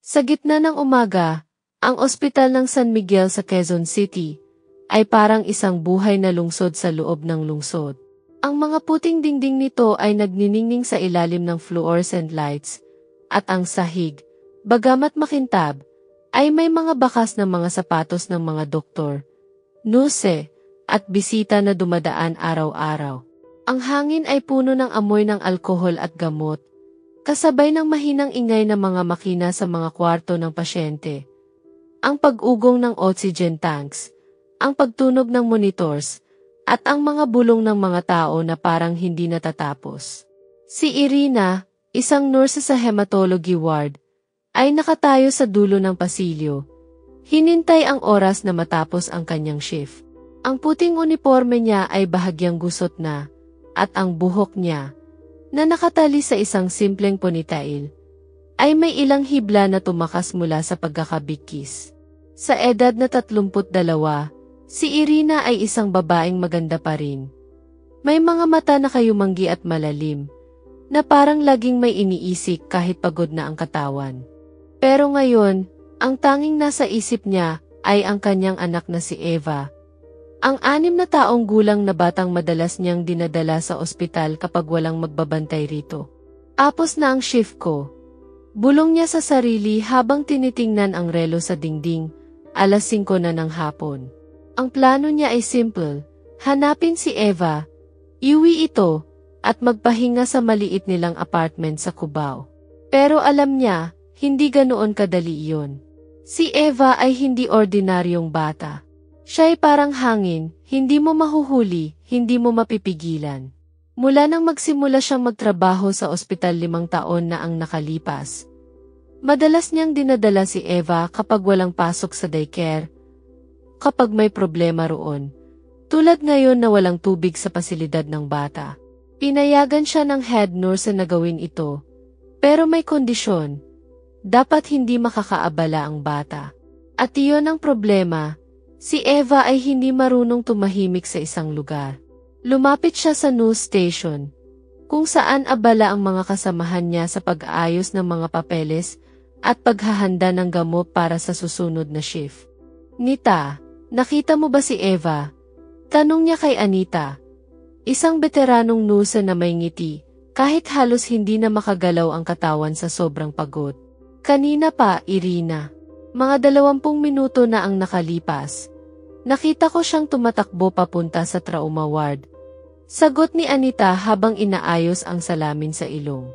Sa gitna ng umaga, ang ospital ng San Miguel sa Quezon City ay parang isang buhay na lungsod sa loob ng lungsod. Ang mga puting dingding nito ay nagniningning sa ilalim ng fluorescent lights, at ang sahig, bagamat makintab, ay may mga bakas ng mga sapatos ng mga doktor, nurse, at bisita na dumadaan araw-araw. Ang hangin ay puno ng amoy ng alkohol at gamot, kasabay ng mahinang ingay ng mga makina sa mga kwarto ng pasyente. Ang pag-ugong ng oxygen tanks, ang pagtunog ng monitors, at ang mga bulong ng mga tao na parang hindi natatapos. Si Irina, isang nurse sa hematology ward, ay nakatayo sa dulo ng pasilyo. Hinintay ang oras na matapos ang kanyang shift. Ang puting uniforme niya ay bahagyang gusot na, at ang buhok niya, na nakatali sa isang simpleng ponytail, ay may ilang hibla na tumakas mula sa pagkakabikis. Sa edad na 32, si Irina ay isang babaeng maganda pa rin. May mga mata na kayumanggi at malalim, na parang laging may iniisip kahit pagod na ang katawan. Pero ngayon, ang tanging nasa isip niya ay ang kanyang anak na si Eva. Ang 6 na taong gulang na batang madalas niyang dinadala sa ospital kapag walang magbabantay rito. Apos na ang shift ko. Bulong niya sa sarili habang tinitingnan ang relo sa dingding, alas 5 na ng hapon. Ang plano niya ay simple, hanapin si Eva, iuwi ito, at magpahinga sa maliit nilang apartment sa Cubao. Pero alam niya, hindi ganoon kadali iyon. Si Eva ay hindi ordinaryong bata. Siya ay parang hangin, hindi mo mahuhuli, hindi mo mapipigilan. Mula nang magsimula siyang magtrabaho sa ospital 5 taon na ang nakalipas, madalas niyang dinadala si Eva kapag walang pasok sa daycare, kapag may problema roon, tulad ngayon na walang tubig sa pasilidad ng bata. Pinayagan siya ng head nurse na gawin ito, pero may kondisyon, dapat hindi makakaabala ang bata. At iyon ang problema. Si Eva ay hindi marunong tumahimik sa isang lugar. Lumapit siya sa news station, kung saan abala ang mga kasamahan niya sa pag-aayos ng mga papeles at paghahanda ng gamot para sa susunod na shift. "Nita, nakita mo ba si Eva?" Tanong niya kay Anita, isang veteranong nurse na may ngiti, kahit halos hindi na makagalaw ang katawan sa sobrang pagod. "Kanina pa, Irina. Mga 20 minuto na ang nakalipas. Nakita ko siyang tumatakbo papunta sa trauma ward." Sagot ni Anita habang inaayos ang salamin sa ilong.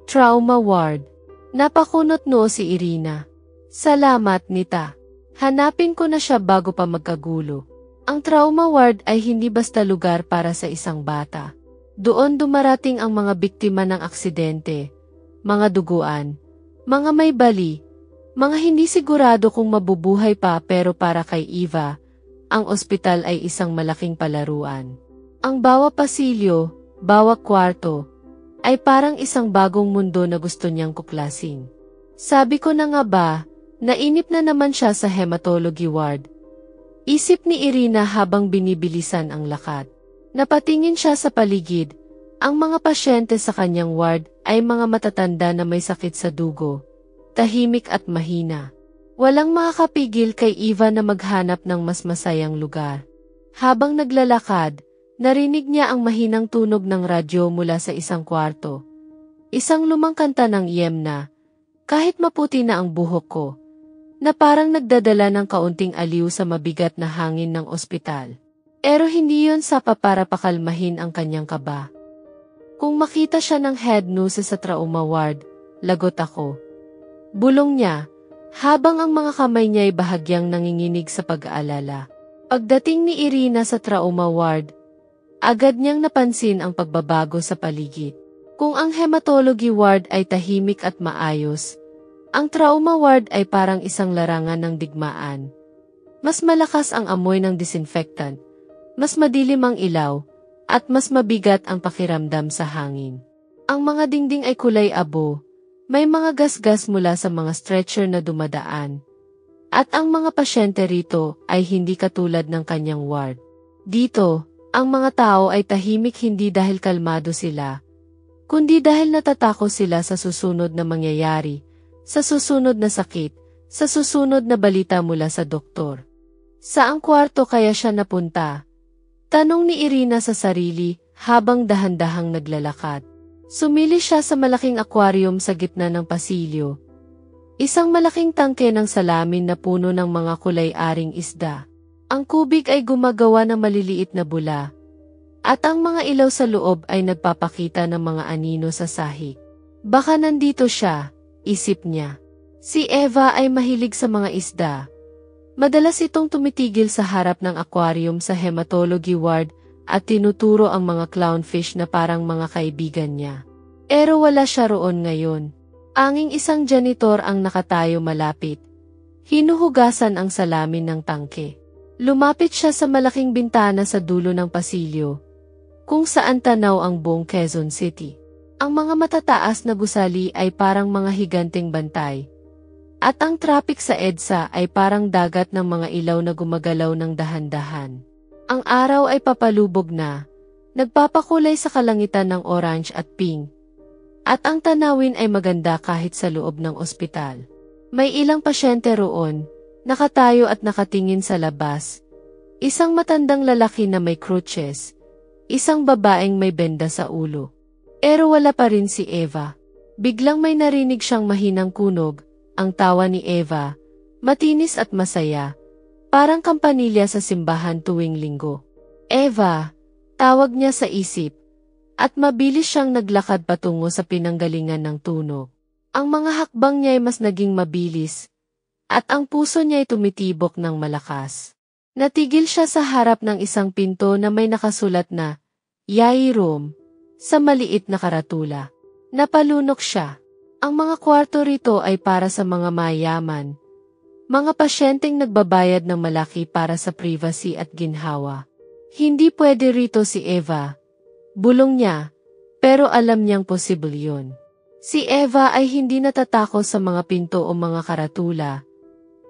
Trauma ward. Napakunot noo si Irina. "Salamat, Nita. Hanapin ko na siya bago pa magkagulo." Ang trauma ward ay hindi basta lugar para sa isang bata. Doon dumarating ang mga biktima ng aksidente, mga duguan, mga may bali, mga hindi sigurado kung mabubuhay pa, pero para kay Eva, ang ospital ay isang malaking palaruan. Ang bawat pasilyo, bawat kwarto, ay parang isang bagong mundo na gusto niyang kuklasin. Sabi ko na nga ba, nainip na naman siya sa hematology ward. Isip ni Irina habang binibilisan ang lakad. Napatingin siya sa paligid. Ang mga pasyente sa kanyang ward ay mga matatanda na may sakit sa dugo, tahimik at mahina. Walang makakapigil kay Eva na maghanap ng mas masayang lugar. Habang naglalakad, narinig niya ang mahinang tunog ng radyo mula sa isang kwarto. Isang lumang kanta ng Yemna, "Kahit maputi na ang buhok ko," na parang nagdadala ng kaunting aliw sa mabigat na hangin ng ospital. Pero hindi yon sapat para pakalmahin ang kanyang kaba. Kung makita siya ng head nurse sa trauma ward, lagot ako. Bulong niya, habang ang mga kamay niya ay bahagyang nanginginig sa pag-aalala. Pagdating ni Irina sa trauma ward, agad niyang napansin ang pagbabago sa paligid. Kung ang hematology ward ay tahimik at maayos, ang trauma ward ay parang isang larangan ng digmaan. Mas malakas ang amoy ng disinfectant, mas madilim ang ilaw, at mas mabigat ang pakiramdam sa hangin. Ang mga dingding ay kulay abo, may mga gasgas mula sa mga stretcher na dumadaan, at ang mga pasyente rito ay hindi katulad ng kanyang ward. Dito, ang mga tao ay tahimik hindi dahil kalmado sila, kundi dahil natatakot sila sa susunod na mangyayari Sa susunod na sakit, sa susunod na balita mula sa doktor. Saang kwarto kaya siya napunta? Tanong ni Irina sa sarili habang dahan-dahang naglalakad. Sumili siya sa malaking aquarium sa gitna ng pasilyo. Isang malaking tangke ng salamin na puno ng mga kulay-aring isda. Ang kubig ay gumagawa ng maliliit na bula. At ang mga ilaw sa loob ay nagpapakita ng mga anino sa sahig. Baka nandito siya, isip niya. Si Eva ay mahilig sa mga isda. Madalas itong tumitigil sa harap ng aquarium sa hematology ward at tinuturo ang mga clownfish na parang mga kaibigan niya. Pero wala siya roon ngayon. Anging isang janitor ang nakatayo malapit. Hinuhugasan ang salamin ng tangke. Lumapit siya sa malaking bintana sa dulo ng pasilyo, kung saan tanaw ang buong Quezon City. Ang mga matataas na gusali ay parang mga higanteng bantay. At ang traffic sa EDSA ay parang dagat ng mga ilaw na gumagalaw ng dahan-dahan. Ang araw ay papalubog na, nagpapakulay sa kalangitan ng orange at pink. At ang tanawin ay maganda kahit sa loob ng ospital. May ilang pasyente roon, nakatayo at nakatingin sa labas. Isang matandang lalaki na may crutches, isang babaeng may benda sa ulo. Pero wala pa rin si Eva. Biglang may narinig siyang mahinang kunog, ang tawa ni Eva, matinis at masaya, parang kampanilya sa simbahan tuwing linggo. Eva, tawag niya sa isip, at mabilis siyang naglakad patungo sa pinanggalingan ng tunog. Ang mga hakbang niya ay mas naging mabilis, at ang puso niya ay tumitibok ng malakas. Natigil siya sa harap ng isang pinto na may nakasulat na, Yai Room, sa maliit na karatula. Napalunok siya. Ang mga kwarto rito ay para sa mga mayaman, mga pasyenteng nagbabayad ng malaki para sa privacy at ginhawa. Hindi pwede rito si Eva. Bulong niya, pero alam niyang posible yun. Si Eva ay hindi natatakot sa mga pinto o mga karatula.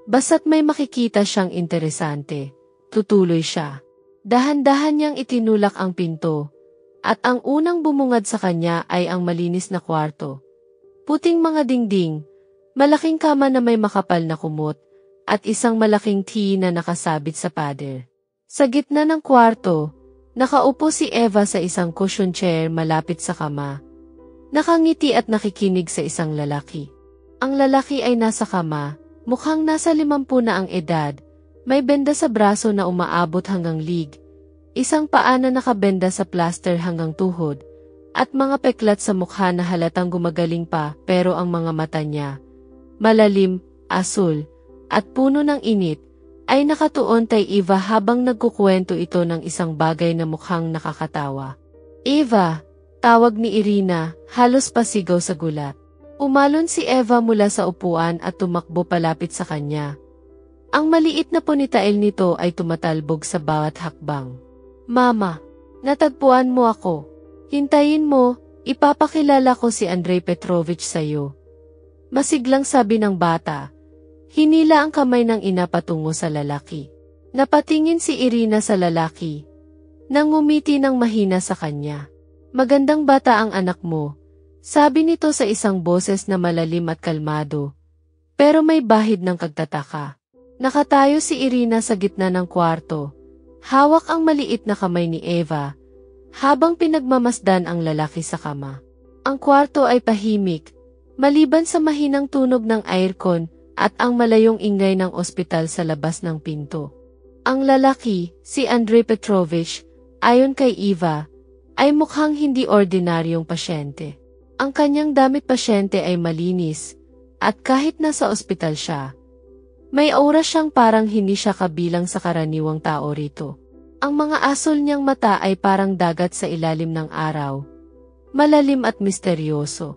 Basta't may makikita siyang interesante, tutuloy siya. Dahan-dahan niyang itinulak ang pinto, at ang unang bumungad sa kanya ay ang malinis na kwarto. Puting mga dingding, malaking kama na may makapal na kumot, at isang malaking tea na nakasabit sa pader. Sa gitna ng kwarto, nakaupo si Eva sa isang cushion chair malapit sa kama. Nakangiti at nakikinig sa isang lalaki. Ang lalaki ay nasa kama, mukhang nasa 50 na ang edad, may benda sa braso na umaabot hanggang lig, isang paa na nakabenda sa plaster hanggang tuhod, at mga peklat sa mukha na halatang gumagaling pa pero ang mga mata niya, malalim, asul, at puno ng init, ay nakatuon kay Eva habang nagkukwento ito ng isang bagay na mukhang nakakatawa. Eva, tawag ni Irina, halos pasigaw sa gulat. Umalon si Eva mula sa upuan at tumakbo palapit sa kanya. Ang maliit na ponytail nito ay tumatalbog sa bawat hakbang. Mama, natagpuan mo ako. Hintayin mo, ipapakilala ko si Andrei Petrovich sa'yo. Masiglang sabi ng bata. Hinila ang kamay ng ina patungo sa lalaki. Napatingin si Irina sa lalaki. Nangumiti ng mahina sa kanya. Magandang bata ang anak mo, sabi nito sa isang boses na malalim at kalmado. Pero may bahid ng kagtataka. Nakatayo si Irina sa gitna ng kwarto. Hawak ang maliit na kamay ni Eva, habang pinagmamasdan ang lalaki sa kama. Ang kwarto ay tahimik, maliban sa mahinang tunog ng aircon at ang malayong ingay ng ospital sa labas ng pinto. Ang lalaki, si Andrei Petrovich, ayon kay Eva, ay mukhang hindi ordinaryong pasyente. Ang kanyang damit pasyente ay malinis, at kahit nasa ospital siya, may aura siyang parang hindi siya kabilang sa karaniwang tao rito. Ang mga asol niyang mata ay parang dagat sa ilalim ng araw, malalim at misteryoso.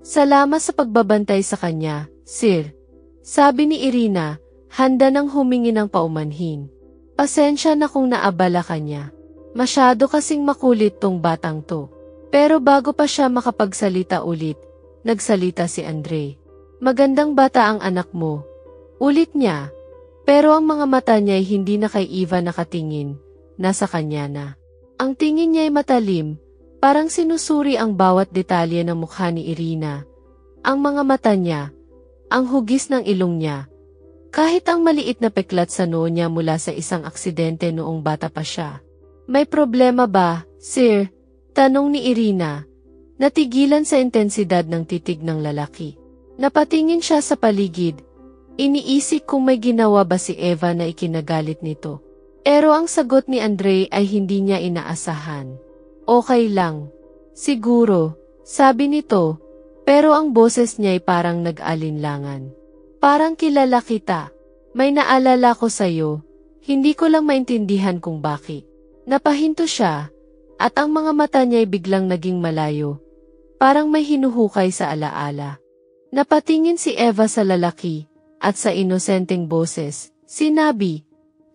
Salamat sa pagbabantay sa kanya, Sir, sabi ni Irina, handa nang humingi ng paumanhin. Pasensya na kung naabala ka niya. Masyado kasing makulit tong batang to. Pero bago pa siya makapagsalita ulit, nagsalita si Andrei. Magandang bata ang anak mo. Ulit niya, pero ang mga mata niya ay hindi na kay Eva nakatingin, nasa kanya na. Ang tingin niya ay matalim, parang sinusuri ang bawat detalye ng mukha ni Irina. Ang mga mata niya, ang hugis ng ilong niya. Kahit ang maliit na peklat sa noo niya mula sa isang aksidente noong bata pa siya. May problema ba, sir? Tanong ni Irina. Natigilan sa intensidad ng titig ng lalaki. Napatingin siya sa paligid. Iniisip kung may ginawa ba si Eva na ikinagalit nito. Pero ang sagot ni Andre ay hindi niya inaasahan. Okay lang. Siguro, sabi nito, pero ang boses niya ay parang nag-alinlangan. Parang kilala kita. May naalala ko sa'yo. Hindi ko lang maintindihan kung bakit. Napahinto siya, at ang mga mata niya ay biglang naging malayo. Parang may hinuhukay sa alaala. Napatingin si Eva sa lalaki, at sa inosenteng boses, sinabi,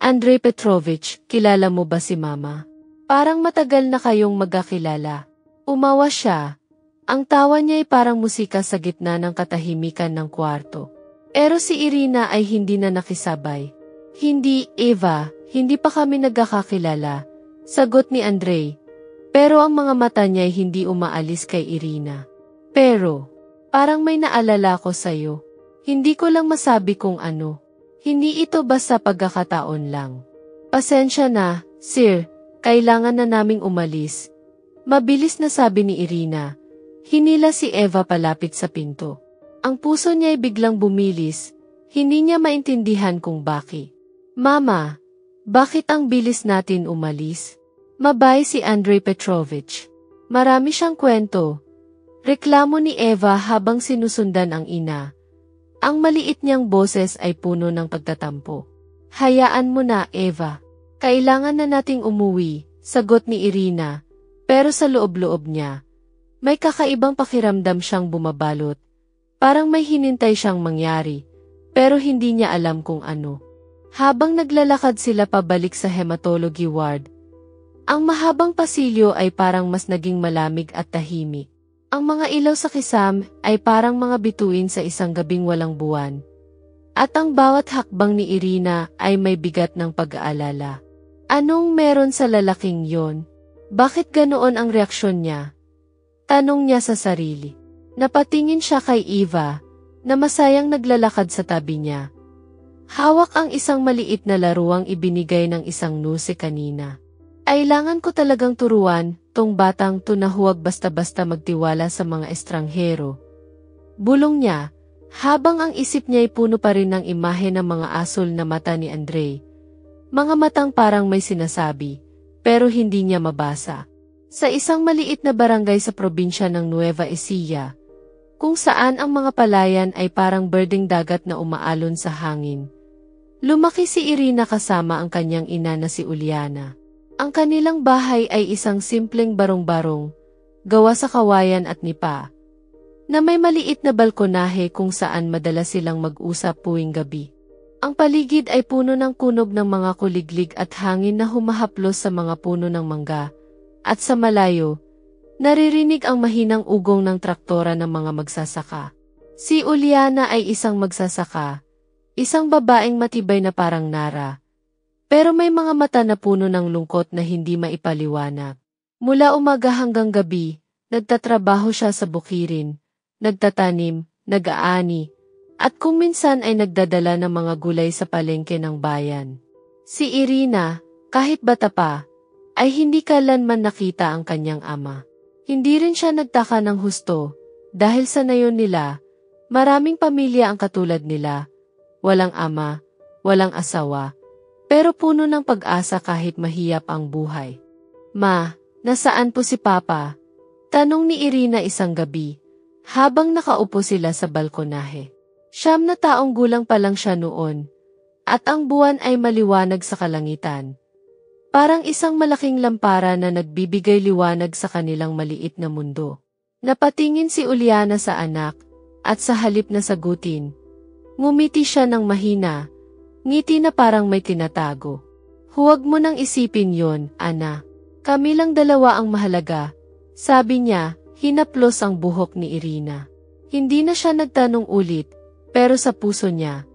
Andre Petrovich, kilala mo ba si Mama? Parang matagal na kayong magkakilala. Umawa siya. Ang tawa niya ay parang musika sa gitna ng katahimikan ng kwarto. Pero si Irina ay hindi na nakisabay. Hindi, Eva, hindi pa kami nagkakakilala, sagot ni Andre. Pero ang mga mata niya ay hindi umaalis kay Irina. Pero, parang may naalala ko sa'yo. Hindi ko lang masabi kung ano. Hindi ito basta pagkakataon lang. Pasensya na, sir, kailangan na naming umalis. Mabilis na sabi ni Irina. Hinila si Eva palapit sa pinto. Ang puso niya ay biglang bumilis. Hindi niya maintindihan kung bakit. Mama, bakit ang bilis natin umalis? Mabay si Andre Petrovich. Marami siyang kwento. Reklamo ni Eva habang sinusundan ang ina. Ang maliit niyang boses ay puno ng pagtatampo. Hayaan mo na, Eva. Kailangan na nating umuwi, sagot ni Irina. Pero sa loob-loob niya, may kakaibang pakiramdam siyang bumabalot. Parang may hinintay siyang mangyari, pero hindi niya alam kung ano. Habang naglalakad sila pabalik sa hematology ward, ang mahabang pasilyo ay parang mas naging malamig at tahimik. Ang mga ilaw sa kisam ay parang mga bituin sa isang gabing walang buwan. At ang bawat hakbang ni Irina ay may bigat ng pag-aalala. Anong meron sa lalaking yon? Bakit ganoon ang reaksyon niya? Tanong niya sa sarili. Napatingin siya kay Eva, na masayang naglalakad sa tabi niya. Hawak ang isang maliit na laruang ibinigay ng isang nurse kanina. Kailangan ko talagang turuan, tong batang to na huwag basta-basta magtiwala sa mga estranghero. Bulong niya, habang ang isip niya ay puno pa rin ng imahe ng mga asol na mata ni Andre. Mga matang parang may sinasabi, pero hindi niya mabasa. Sa isang maliit na barangay sa probinsya ng Nueva Ecija, kung saan ang mga palayan ay parang berdeng dagat na umaalon sa hangin. Lumaki si Irina kasama ang kanyang ina na si Uliana. Ang kanilang bahay ay isang simpleng barong-barong, gawa sa kawayan at nipa, na may maliit na balkonahe kung saan madalas silang mag-usap tuwing gabi. Ang paligid ay puno ng kunog ng mga kuliglig at hangin na humahaplos sa mga puno ng mangga, at sa malayo, naririnig ang mahinang ugong ng traktora ng mga magsasaka. Si Uliana ay isang magsasaka, isang babaeng matibay na parang Nara, pero may mga mata na puno ng lungkot na hindi maipaliwanag. Mula umaga hanggang gabi, nagtatrabaho siya sa bukirin, nagtatanim, nag-aani, at kung minsan ay nagdadala ng mga gulay sa palengke ng bayan. Si Irina, kahit bata pa, ay hindi kailanman nakita ang kanyang ama. Hindi rin siya nagtaka ng husto, dahil sa nayon nila, maraming pamilya ang katulad nila, walang ama, walang asawa, pero puno ng pag-asa kahit mahirap ang buhay. Ma, nasaan po si Papa? Tanong ni Irina isang gabi, habang nakaupo sila sa balkonahe. 9 na taong gulang pa lang siya noon, at ang buwan ay maliwanag sa kalangitan. Parang isang malaking lampara na nagbibigay liwanag sa kanilang maliit na mundo. Napatingin si Uliana sa anak, at sa halip na sagutin, ngumiti siya ng mahina, ngiti na parang may tinatago. Huwag mo nang isipin yon, Ana. Kami lang dalawa ang mahalaga, sabi niya, hinaplos ang buhok ni Irina. Hindi na siya nagtanong ulit, pero sa puso niya,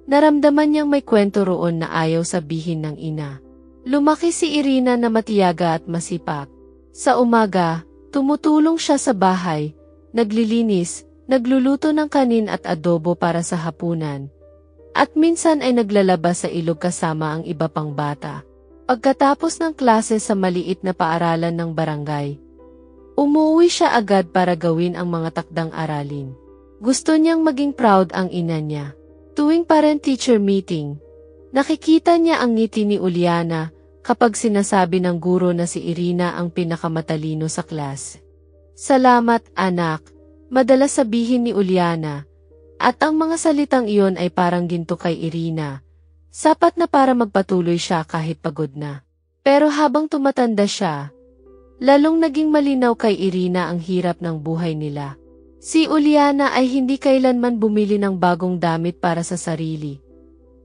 naramdaman niyang may kwento roon na ayaw sabihin ng ina. Lumaki si Irina na matiyaga at masipag. Sa umaga, tumutulong siya sa bahay, naglilinis, nagluluto ng kanin at adobo para sa hapunan, at minsan ay naglalabas sa ilog kasama ang iba pang bata. Pagkatapos ng klase sa maliit na paaralan ng barangay, umuwi siya agad para gawin ang mga takdang aralin. Gusto niyang maging proud ang ina niya. Tuwing parent-teacher meeting, nakikita niya ang ngiti ni Uliana kapag sinasabi ng guro na si Irina ang pinakamatalino sa class. Salamat, anak, madalas sabihin ni Uliana, at ang mga salitang iyon ay parang ginto kay Irina. Sapat na para magpatuloy siya kahit pagod na. Pero habang tumatanda siya, lalong naging malinaw kay Irina ang hirap ng buhay nila. Si Uliana ay hindi kailanman bumili ng bagong damit para sa sarili.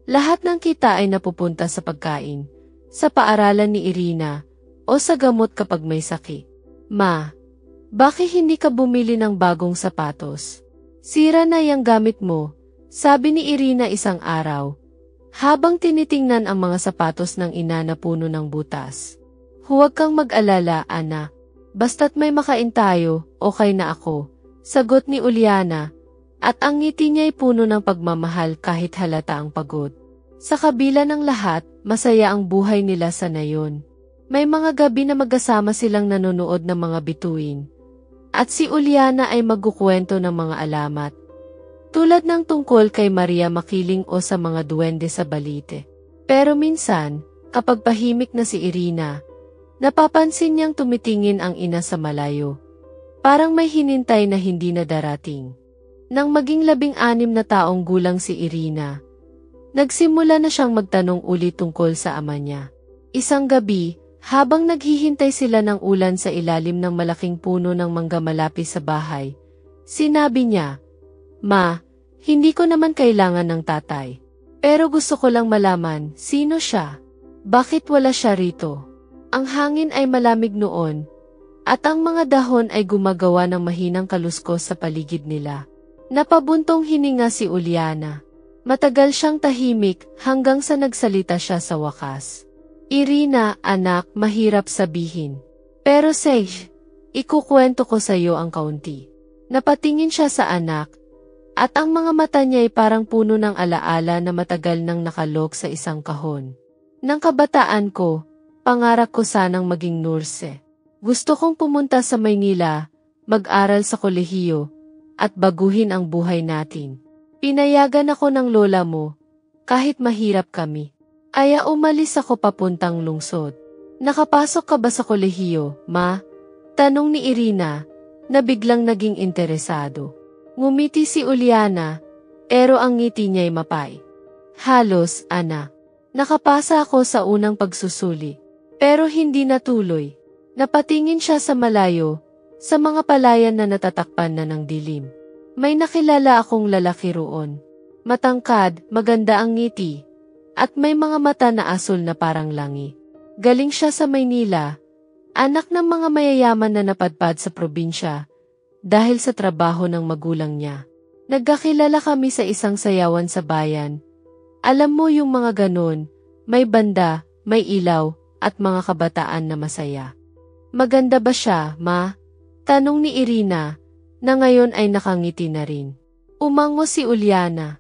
Lahat ng kita ay napupunta sa pagkain, sa paaralan ni Irina, o sa gamot kapag may sakit. Ma, bakit hindi ka bumili ng bagong sapatos? Sira na yung gamit mo, sabi ni Irina isang araw, habang tinitingnan ang mga sapatos ng ina na puno ng butas. Huwag kang mag-alala, anak. Basta't may makain tayo, okay na ako, sagot ni Uliana, at ang ngiti niya'y puno ng pagmamahal kahit halata ang pagod. Sa kabila ng lahat, masaya ang buhay nila sa nayon. May mga gabi na magkasama silang nanonood ng mga bituin, at si Uliana ay magkukwento ng mga alamat, tulad ng tungkol kay Maria Makiling o sa mga duwende sa Balite. Pero minsan, kapag pahimik na si Irina, napapansin niyang tumitingin ang ina sa malayo. Parang may hinintay na hindi na darating. Nang maging 16 na taong gulang si Irina, nagsimula na siyang magtanong ulit tungkol sa ama niya. Isang gabi, habang naghihintay sila ng ulan sa ilalim ng malaking puno ng mangga malapit sa bahay, sinabi niya, "Ma, hindi ko naman kailangan ng tatay. Pero gusto ko lang malaman, sino siya? Bakit wala siya rito?" Ang hangin ay malamig noon, at ang mga dahon ay gumagawa ng mahinang kaluskos sa paligid nila. Napabuntong hininga si Uliana. Matagal siyang tahimik hanggang sa nagsalita siya sa wakas. "Irina, anak, mahirap sabihin. Pero Sage, ikukwento ko sa iyo ang kaunti." Napatingin siya sa anak, at ang mga mata niya ay parang puno ng alaala na matagal nang nakalok sa isang kahon. "Nang kabataan ko, pangarap ko sanang maging nurse. Gusto kong pumunta sa Maynila, mag-aral sa kolehiyo, at baguhin ang buhay natin. Pinayagan ako ng lola mo, kahit mahirap kami. Kaya umalis ako papuntang lungsod." "Nakapasok ka ba sa kolehiyo, ma?" tanong ni Irina, na biglang naging interesado. Ngumiti si Uliana, pero ang ngiti niya'y mapay. "Halos, ana. Nakapasa ako sa unang pagsusuli, pero hindi natuloy." Napatingin siya sa malayo, sa mga palayan na natatakpan na ng dilim. "May nakilala akong lalaki roon. Matangkad, maganda ang ngiti, at may mga mata na asul na parang langi. Galing siya sa Maynila, anak ng mga mayayaman na napadpad sa probinsya, dahil sa trabaho ng magulang niya. Nagkakilala kami sa isang sayawan sa bayan. Alam mo yung mga ganon, may banda, may ilaw, at mga kabataan na masaya." "Maganda ba siya, ma?" tanong ni Irina, na ngayon ay nakangiti na rin. Umango si Uliana.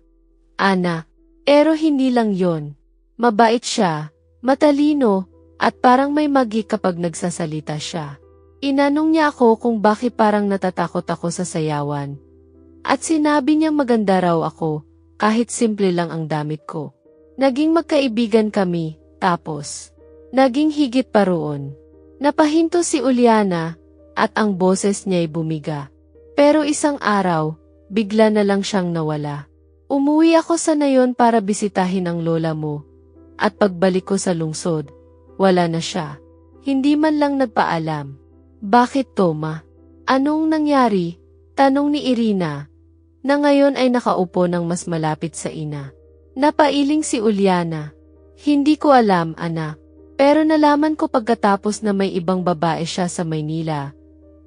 "Ana, pero hindi lang yon. Mabait siya, matalino, at parang may magi kapag nagsasalita siya." Inanong niya ako kung bakit parang natatakot ako sa sayawan. At sinabi niyang maganda raw ako, kahit simple lang ang damit ko. Naging magkaibigan kami, tapos naging higit pa roon. Napahinto si Uliana, at ang boses niya'y bumiga. Pero isang araw, bigla na lang siyang nawala. Umuwi ako sa nayon para bisitahin ang lola mo, at pagbalik ko sa lungsod, wala na siya. Hindi man lang nagpaalam. "Bakit, Toma? Anong nangyari?" tanong ni Irina, na ngayon ay nakaupo ng mas malapit sa ina. Napailing si Uliana. "Hindi ko alam, anak. Pero nalaman ko pagkatapos na may ibang babae siya sa Maynila.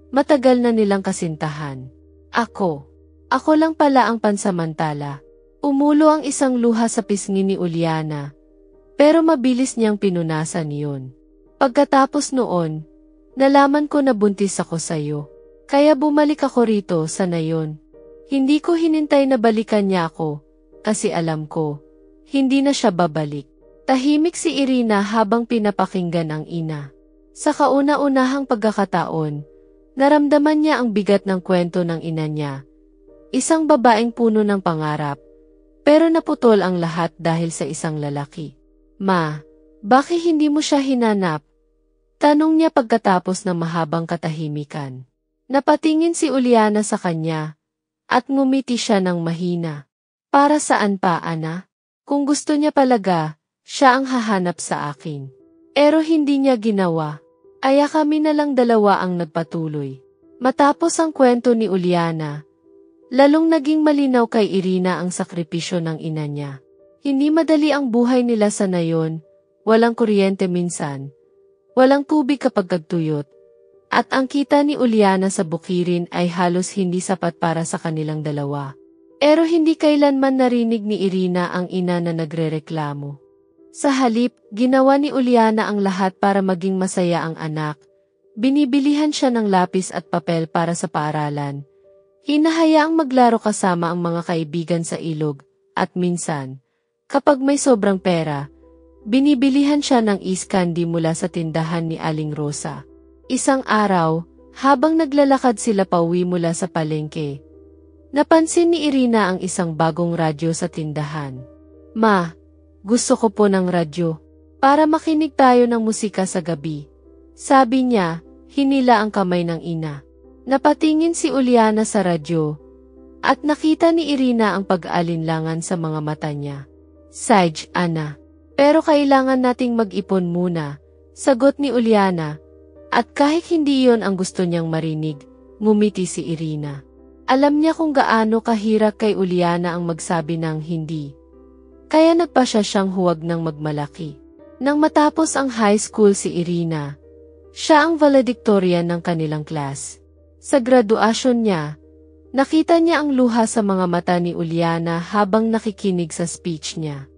Matagal na nilang kasintahan. Ako lang pala ang pansamantala." Umulo ang isang luha sa pisngi ni Uliana, pero mabilis niyang pinunasan yun. "Pagkatapos noon, nalaman ko na buntis ako sa'yo. Kaya bumalik ako rito sa nayon. Hindi ko hinintay na balikan niya ako, kasi alam ko, hindi na siya babalik. Tahimik si Irina habang pinapakinggan ang ina. Sa kauna-unahang pagkakataon, naramdaman niya ang bigat ng kwento ng ina niya. Isang babaeng puno ng pangarap, pero naputol ang lahat dahil sa isang lalaki. Ma, bakit hindi mo siya hinanap? Tanong niya pagkatapos ng mahabang katahimikan. Napatingin si Uliana sa kanya, at ngumiti siya ng mahina. Para saan pa, Ana? Kung gusto niya palaga, siya ang hahanap sa akin. Pero hindi niya ginawa. Aya kami na lang dalawa ang nagpatuloy. Matapos ang kwento ni Uliana, lalong naging malinaw kay Irina ang sakripisyo ng ina niya. Hindi madali ang buhay nila sa nayon, walang kuryente minsan, walang tubig kapag nagtuyot, at ang kita ni Uliana sa bukirin ay halos hindi sapat para sa kanilang dalawa. Pero hindi kailanman narinig ni Irina ang ina na nagrereklamo. Sa halip, ginawa ni Uliana ang lahat para maging masaya ang anak. Binibilihan siya ng lapis at papel para sa paaralan. Hinahayaang maglaro kasama ang mga kaibigan sa ilog, at minsan, kapag may sobrang pera, binibilihan siya ng iskandi mula sa tindahan ni Aling Rosa. Isang araw, habang naglalakad sila pauwi mula sa palengke, napansin ni Irina ang isang bagong radyo sa tindahan. Ma, gusto ko po ng radyo, para makinig tayo ng musika sa gabi. Sabi niya, hinila ang kamay ng ina. Napatingin si Uliana sa radyo, at nakita ni Irina ang pag-aalinlangan sa mga mata niya. Sage, Ana. Pero kailangan nating mag-ipon muna, sagot ni Uliana. At kahit hindi yon ang gusto niyang marinig, ngumiti si Irina. Alam niya kung gaano kahirap kay Uliana ang magsabi ng hindi. Kaya nagpasya siyang huwag nang magmalaki. Nang matapos ang high school si Irina, siya ang valedictorian ng kanilang class. Sa graduasyon niya, nakita niya ang luha sa mga mata ni Uliana habang nakikinig sa speech niya.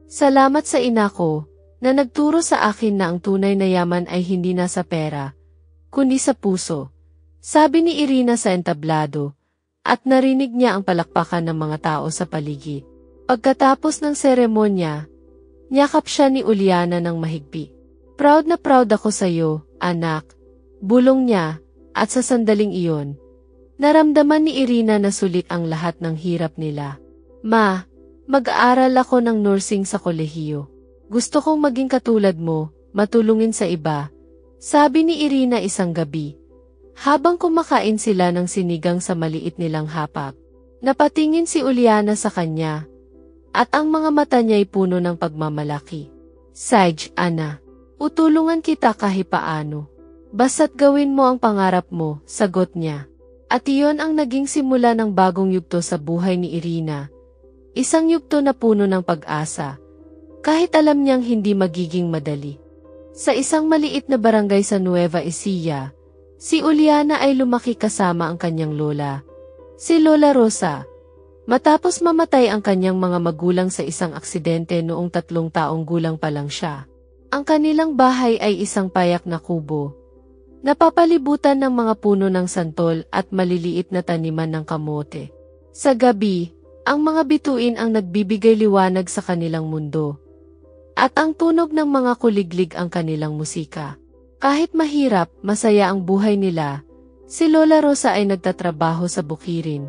Salamat sa ina ko, na nagturo sa akin na ang tunay na yaman ay hindi nasa pera, kundi sa puso, sabi ni Irina sa entablado, at narinig niya ang palakpakan ng mga tao sa paligid. Pagkatapos ng seremonya, niyakap siya ni Uliana ng mahigpit. Proud na proud ako sa iyo, anak, bulong niya, at sa sandaling iyon, naramdaman ni Irina na sulit ang lahat ng hirap nila. Ma, mag-aaral ako ng nursing sa kolehiyo. Gusto kong maging katulad mo, matulungin sa iba, sabi ni Irina isang gabi. Habang kumakain sila ng sinigang sa maliit nilang hapak, napatingin si Uliana sa kanya, at ang mga mata niya'y puno ng pagmamalaki. Sage, Ana, utulungan kita kahit paano. Basta't gawin mo ang pangarap mo, sagot niya. At iyon ang naging simula ng bagong yugto sa buhay ni Irina. Isang yugto na puno ng pag-asa, kahit alam niyang hindi magiging madali. Sa isang maliit na barangay sa Nueva Ecija, si Uliana ay lumaki kasama ang kanyang lola, si Lola Rosa. Matapos mamatay ang kanyang mga magulang sa isang aksidente noong 3 taong gulang pa lang siya. Ang kanilang bahay ay isang payak na kubo, napapalibutan ng mga puno ng santol at maliliit na taniman ng kamote. Sa gabi, ang mga bituin ang nagbibigay liwanag sa kanilang mundo, at ang tunog ng mga kuliglig ang kanilang musika. Kahit mahirap, masaya ang buhay nila, si Lola Rosa ay nagtatrabaho sa bukirin,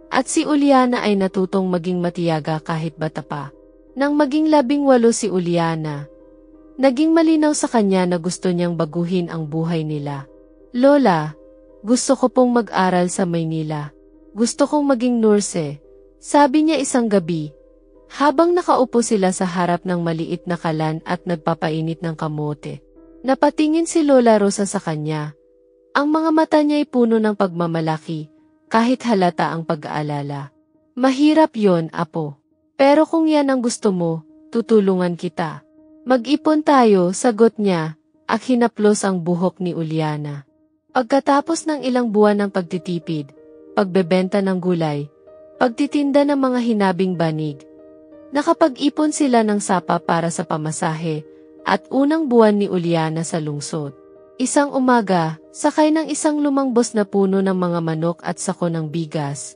at si Uliana ay natutong maging matiyaga kahit bata pa. Nang maging 18 si Uliana, naging malinaw sa kanya na gusto niyang baguhin ang buhay nila. Lola, gusto ko pong mag-aral sa Maynila. Gusto kong maging nurse, sabi niya isang gabi, habang nakaupo sila sa harap ng maliit na kalan at nagpapainit ng kamote. Napatingin si Lola Rosa sa kanya. Ang mga mata niya'y puno ng pagmamalaki, kahit halata ang pag-aalala. Mahirap yon, apo. Pero kung yan ang gusto mo, tutulungan kita. Mag-ipon tayo, sagot niya, at hinaplos ang buhok ni Uliana. Pagkatapos ng ilang buwan ng pagtitipid, pagbebenta ng gulay, pagtitinda ng mga hinabing banig, nakapag-ipon sila ng sapa para sa pamasahe at unang buwan ni Uliana sa lungsod. Isang umaga, sakay ng isang lumang bus na puno ng mga manok at sako ng bigas,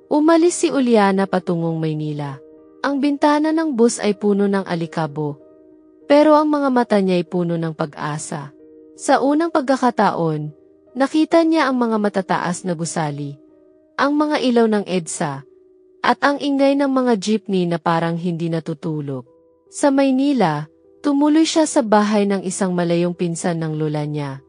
Umalis si Uliana patungong Maynila. Ang bintana ng bus ay puno ng alikabo, pero ang mga mata niya ay puno ng pag-asa. Sa unang pagkakataon, nakita niya ang mga matataas na gusali, ang mga ilaw ng EDSA, at ang ingay ng mga jeepney na parang hindi natutulog. Sa Maynila, tumuloy siya sa bahay ng isang malayong pinsan ng lola niya,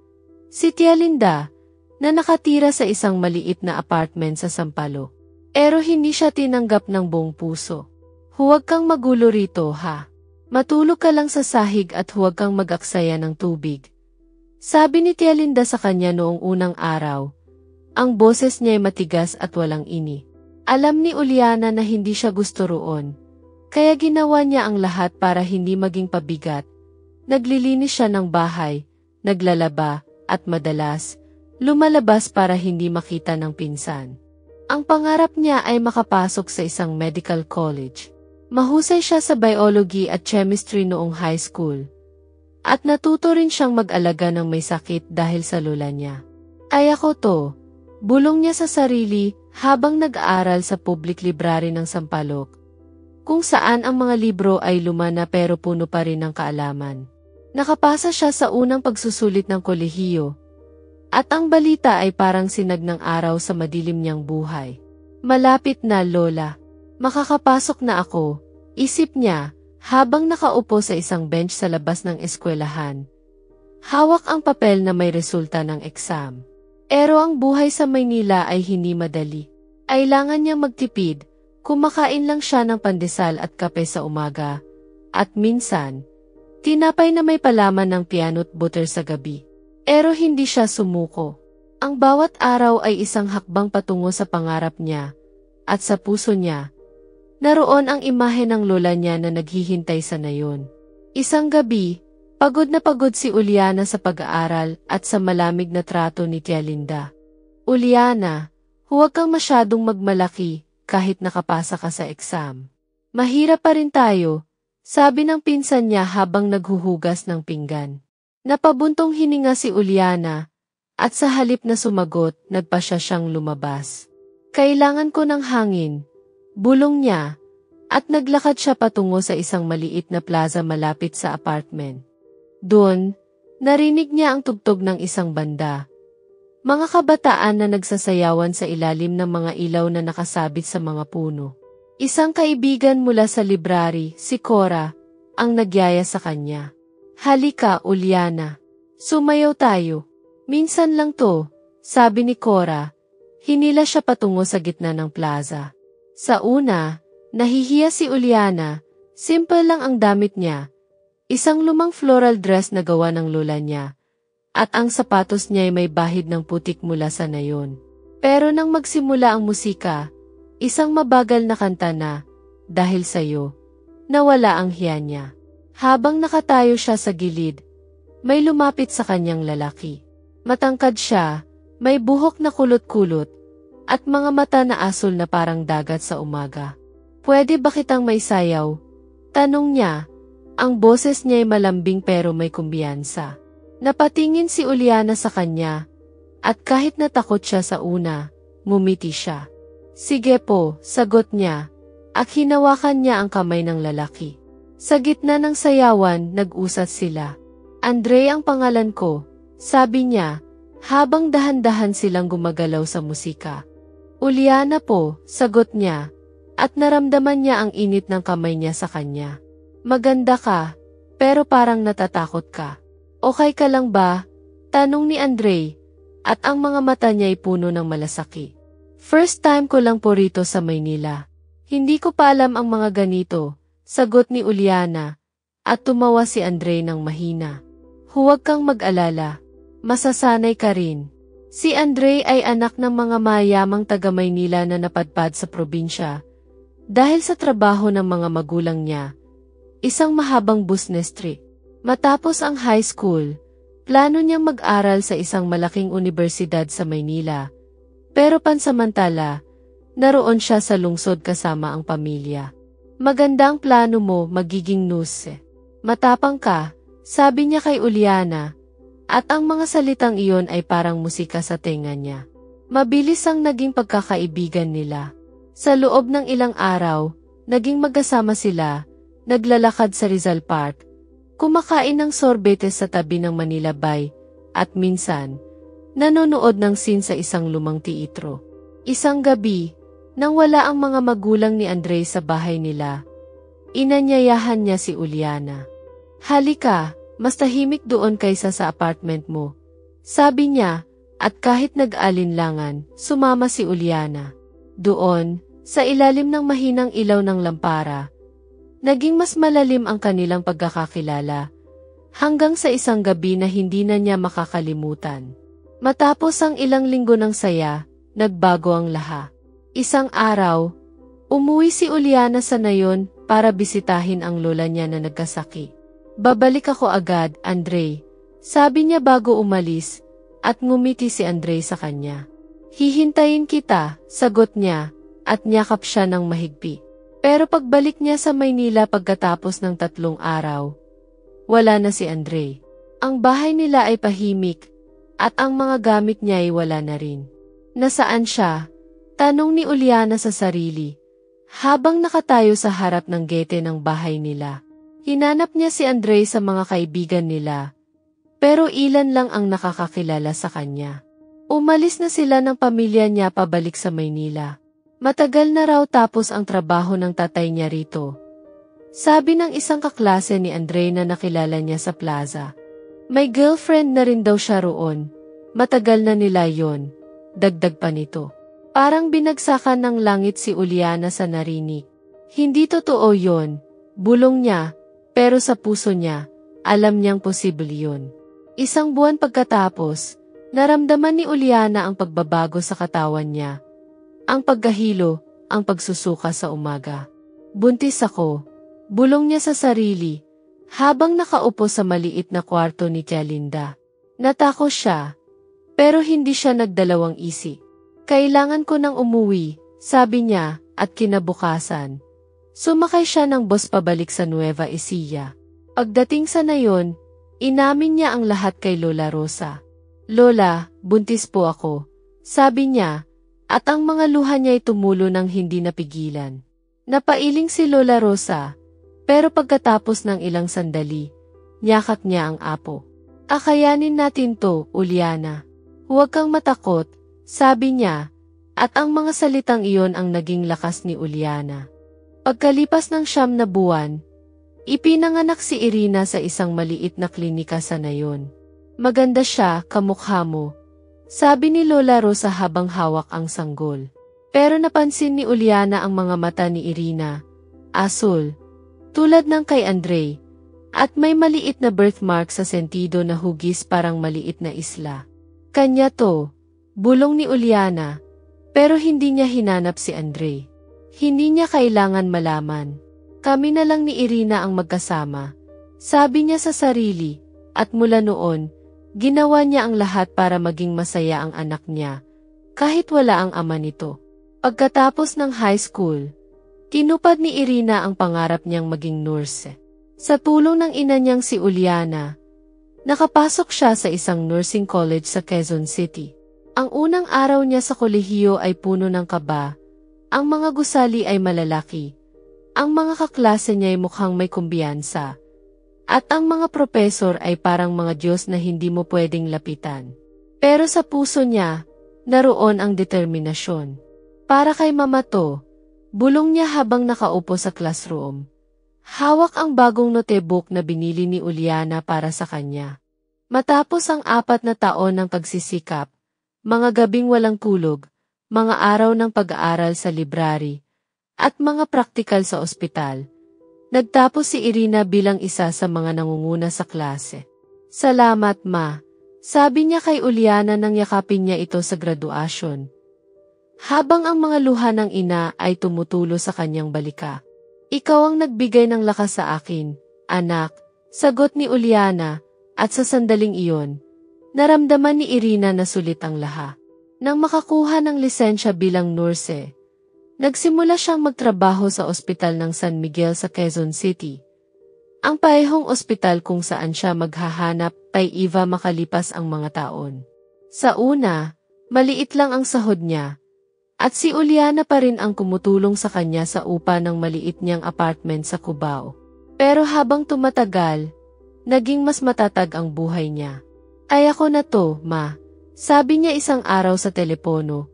si Tia Linda, na nakatira sa isang maliit na apartment sa Sampaloc. Pero hindi siya tinanggap ng buong puso. Huwag kang magulo rito, ha? Matulog ka lang sa sahig at huwag kang mag-aksaya ng tubig. Sabi ni Tia Linda sa kanya noong unang araw. Ang boses niya ay matigas at walang ini. Alam ni Uliana na hindi siya gusto roon, kaya ginawa niya ang lahat para hindi maging pabigat. Naglilinis siya ng bahay, naglalaba, at madalas, lumalabas para hindi makita ng pinsan. Ang pangarap niya ay makapasok sa isang medical college. Mahusay siya sa biology at chemistry noong high school. At natuto rin siyang mag-alaga ng may sakit dahil sa lola niya. Ay ako to, bulong niya sa sarili habang nag-aaral sa public library ng Sampaloc, kung saan ang mga libro ay luma na pero puno pa rin ng kaalaman. Nakapasa siya sa unang pagsusulit ng kolehiyo, at ang balita ay parang sinag ng araw sa madilim niyang buhay. Malapit na, Lola. Makakapasok na ako, isip niya, habang nakaupo sa isang bench sa labas ng eskwelahan. Hawak ang papel na may resulta ng exam. Pero ang buhay sa Maynila ay hindi madali. Kailangan niyang magtipid, kumakain lang siya ng pandesal at kape sa umaga, at minsan, tinapay na may palaman ng peanut butter sa gabi. Pero hindi siya sumuko. Ang bawat araw ay isang hakbang patungo sa pangarap niya, at sa puso niya, naroon ang imahe ng lola niya na naghihintay sa nayon. Isang gabi, pagod na pagod si Uliana sa pag-aaral at sa malamig na trato ni Tia Linda. Uliana, huwag kang masyadong magmalaki kahit nakapasa ka sa exam. Mahirap pa rin tayo, sabi ng pinsan niya habang naghuhugas ng pinggan. Napabuntong hininga si Uliana, at sa halip na sumagot, nagpasya siyang lumabas. Kailangan ko ng hangin, bulong niya, at naglakad siya patungo sa isang maliit na plaza malapit sa apartment. Doon, narinig niya ang tugtog ng isang banda. Mga kabataan na nagsasayawan sa ilalim ng mga ilaw na nakasabit sa mga puno. Isang kaibigan mula sa library, si Cora, ang nagyaya sa kanya. Halika, Uliana. Sumayaw tayo. Minsan lang to, sabi ni Cora. Hinila siya patungo sa gitna ng plaza. Sa una, nahihiya si Uliana. Simple lang ang damit niya. Isang lumang floral dress na gawa ng lola niya. At ang sapatos niya ay may bahid ng putik mula sa nayon. Pero nang magsimula ang musika, isang mabagal na kanta na, dahil sa'yo, nawala ang hiya niya. Habang nakatayo siya sa gilid, may lumapit sa kanyang lalaki. Matangkad siya, may buhok na kulot-kulot, at mga mata na asul na parang dagat sa umaga. Pwede ba kitang maisayaw? Tanong niya, ang boses niya ay malambing pero may kumbiyansa. Napatingin si Uliana sa kanya, at kahit natakot siya sa una, ngumiti siya. Sige po, sagot niya, at hinawakan niya ang kamay ng lalaki. Sa gitna ng sayawan, nag-usat sila. Andre ang pangalan ko, sabi niya, habang dahan-dahan silang gumagalaw sa musika. Uliana po, sagot niya, at naramdaman niya ang init ng kamay niya sa kanya. Maganda ka, pero parang natatakot ka. Okay ka lang ba? Tanong ni Andre, at ang mga mata niya ay puno ng malasaki. First time ko lang po rito sa Maynila. Hindi ko pa alam ang mga ganito. Sagot ni Uliana, at tumawa si Andre ng mahina. Huwag kang mag-alala, masasanay ka rin. Si Andre ay anak ng mga mayamang taga-Maynila na napadpad sa probinsya. Dahil sa trabaho ng mga magulang niya, isang mahabang business trip. Matapos ang high school, plano niyang mag-aral sa isang malaking universidad sa Maynila. Pero pansamantala, naroon siya sa lungsod kasama ang pamilya. Maganda ang plano mo, magiging nurse. Matapang ka, sabi niya kay Uliana, at ang mga salitang iyon ay parang musika sa tenga niya. Mabilis ang naging pagkakaibigan nila. Sa loob ng ilang araw, naging magkasama sila, naglalakad sa Rizal Park, kumakain ng sorbetes sa tabi ng Manila Bay, at minsan, nanonood ng scene sa isang lumang teatro. Isang gabi, nang wala ang mga magulang ni Andre sa bahay nila, inanyayahan niya si Uliana. "Halika, mas tahimik doon kaysa sa apartment mo," sabi niya, at kahit nag-alinlangan, sumama si Uliana. Doon, sa ilalim ng mahinang ilaw ng lampara, naging mas malalim ang kanilang pagkakakilala, hanggang sa isang gabi na hindi na niya makakalimutan. Matapos ang ilang linggo ng saya, nagbago ang lahat. Isang araw, umuwi si Uliana sa nayon para bisitahin ang lola niya na nagkasakit. "Babalik ako agad, Andre," sabi niya bago umalis, at ngumiti si Andre sa kanya. "Hihintayin kita," sagot niya, at niyakap siya ng mahigpit. Pero pagbalik niya sa Maynila pagkatapos ng 3 araw, wala na si Andre. Ang bahay nila ay pahimik, at ang mga gamit niya ay wala na rin. "Nasaan siya?" tanong ni Uliana sa sarili, habang nakatayo sa harap ng gate ng bahay nila. Hinanap niya si Andre sa mga kaibigan nila, pero ilan lang ang nakakakilala sa kanya. Umalis na sila ng pamilya niya pabalik sa Maynila. Matagal na raw tapos ang trabaho ng tatay niya rito, sabi ng isang kaklase ni Andre na nakilala niya sa plaza. May girlfriend na rin daw siya roon. Matagal na nila yon, dagdag pa nito. Parang binagsakan ng langit si Uliana sa narinig. Hindi totoo yon, bulong niya, pero sa puso niya, alam niyang posible yon. Isang buwan pagkatapos, naramdaman ni Uliana ang pagbabago sa katawan niya. Ang pagkahilo, ang pagsusuka sa umaga. "Buntis ako," bulong niya sa sarili, habang nakaupo sa maliit na kwarto ni Tia Linda. Natakot siya, pero hindi siya nagdalawang isip. "Kailangan ko nang umuwi," sabi niya, at kinabukasan, sumakay siya ng bus pabalik sa Nueva Ecija. Pagdating sa nayon, inamin niya ang lahat kay Lola Rosa. "Lola, buntis po ako," sabi niya, at ang mga luha niya ay tumulo ng hindi napigilan. Napailing si Lola Rosa, pero pagkatapos ng ilang sandali, niyakap niya ang apo. "Akayanin natin to, Uliana. Huwag kang matakot," sabi niya, at ang mga salitang iyon ang naging lakas ni Uliana. Pagkalipas ng 9 na buwan, ipinanganak si Irina sa isang maliit na klinika sa nayon. "Maganda siya, kamukha mo," sabi ni Lola Rosa habang hawak ang sanggol. Pero napansin ni Uliana ang mga mata ni Irina, asul, tulad ng kay Andre, at may maliit na birthmark sa sentido na hugis parang maliit na isla. "Kanya to," bulong ni Uliana, pero hindi niya hinanap si Andre. Hindi niya kailangan malaman. "Kami na lang ni Irina ang magkasama," sabi niya sa sarili, at mula noon, ginawa niya ang lahat para maging masaya ang anak niya, kahit wala ang ama nito. Pagkatapos ng high school, tinupad ni Irina ang pangarap niyang maging nurse. Sa tulong ng ina niyang si Uliana, nakapasok siya sa isang nursing college sa Quezon City. Ang unang araw niya sa kolehiyo ay puno ng kaba, ang mga gusali ay malalaki, ang mga kaklase niya ay mukhang may kumbiyansa, at ang mga propesor ay parang mga Diyos na hindi mo pwedeng lapitan. Pero sa puso niya, naroon ang determinasyon. "Para kay Mama to," bulong niya habang nakaupo sa classroom. Hawak ang bagong notebook na binili ni Uliana para sa kanya. Matapos ang 4 na taon ng pagsisikap, mga gabing walang tulog, mga araw ng pag-aaral sa library, at mga praktikal sa ospital, nagtapos si Irina bilang isa sa mga nangunguna sa klase. "Salamat, Ma," sabi niya kay Uliana nang yakapin niya ito sa graduasyon, habang ang mga luha ng ina ay tumutulo sa kanyang balika. "Ikaw ang nagbigay ng lakas sa akin, anak," sagot ni Uliana, at sa sandaling iyon, naramdaman ni Irina na sulit ang lahat. Nang makakuha ng lisensya bilang nurse, nagsimula siyang magtrabaho sa ospital ng San Miguel sa Quezon City, ang parehong ospital kung saan siya maghahanap kay Eva makalipas ang mga taon. Sa una, maliit lang ang sahod niya, At si Uliana pa rin ang kumutulong sa kanya sa upa ng maliit niyang apartment sa Cubao. Pero habang tumatagal, naging mas matatag ang buhay niya. Ay ako na to, ma. Sabi niya isang araw sa telepono.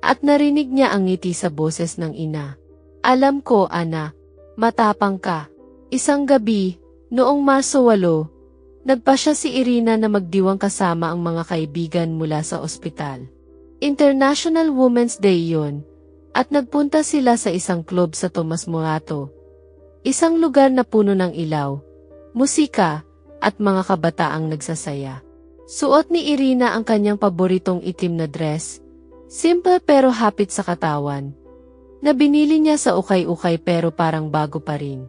At narinig niya ang ngiti sa boses ng ina. Alam ko, anak. Matapang ka. Isang gabi, noong Marso 8, nagpasya si Irina na magdiwang kasama ang mga kaibigan mula sa ospital. International Women's Day yon, at nagpunta sila sa isang club sa Tomas Morato. Isang lugar na puno ng ilaw, musika, at mga kabataang nagsasaya. Suot ni Irina ang kanyang paboritong itim na dress, simple pero hapit sa katawan, na binili niya sa ukay-ukay pero parang bago pa rin.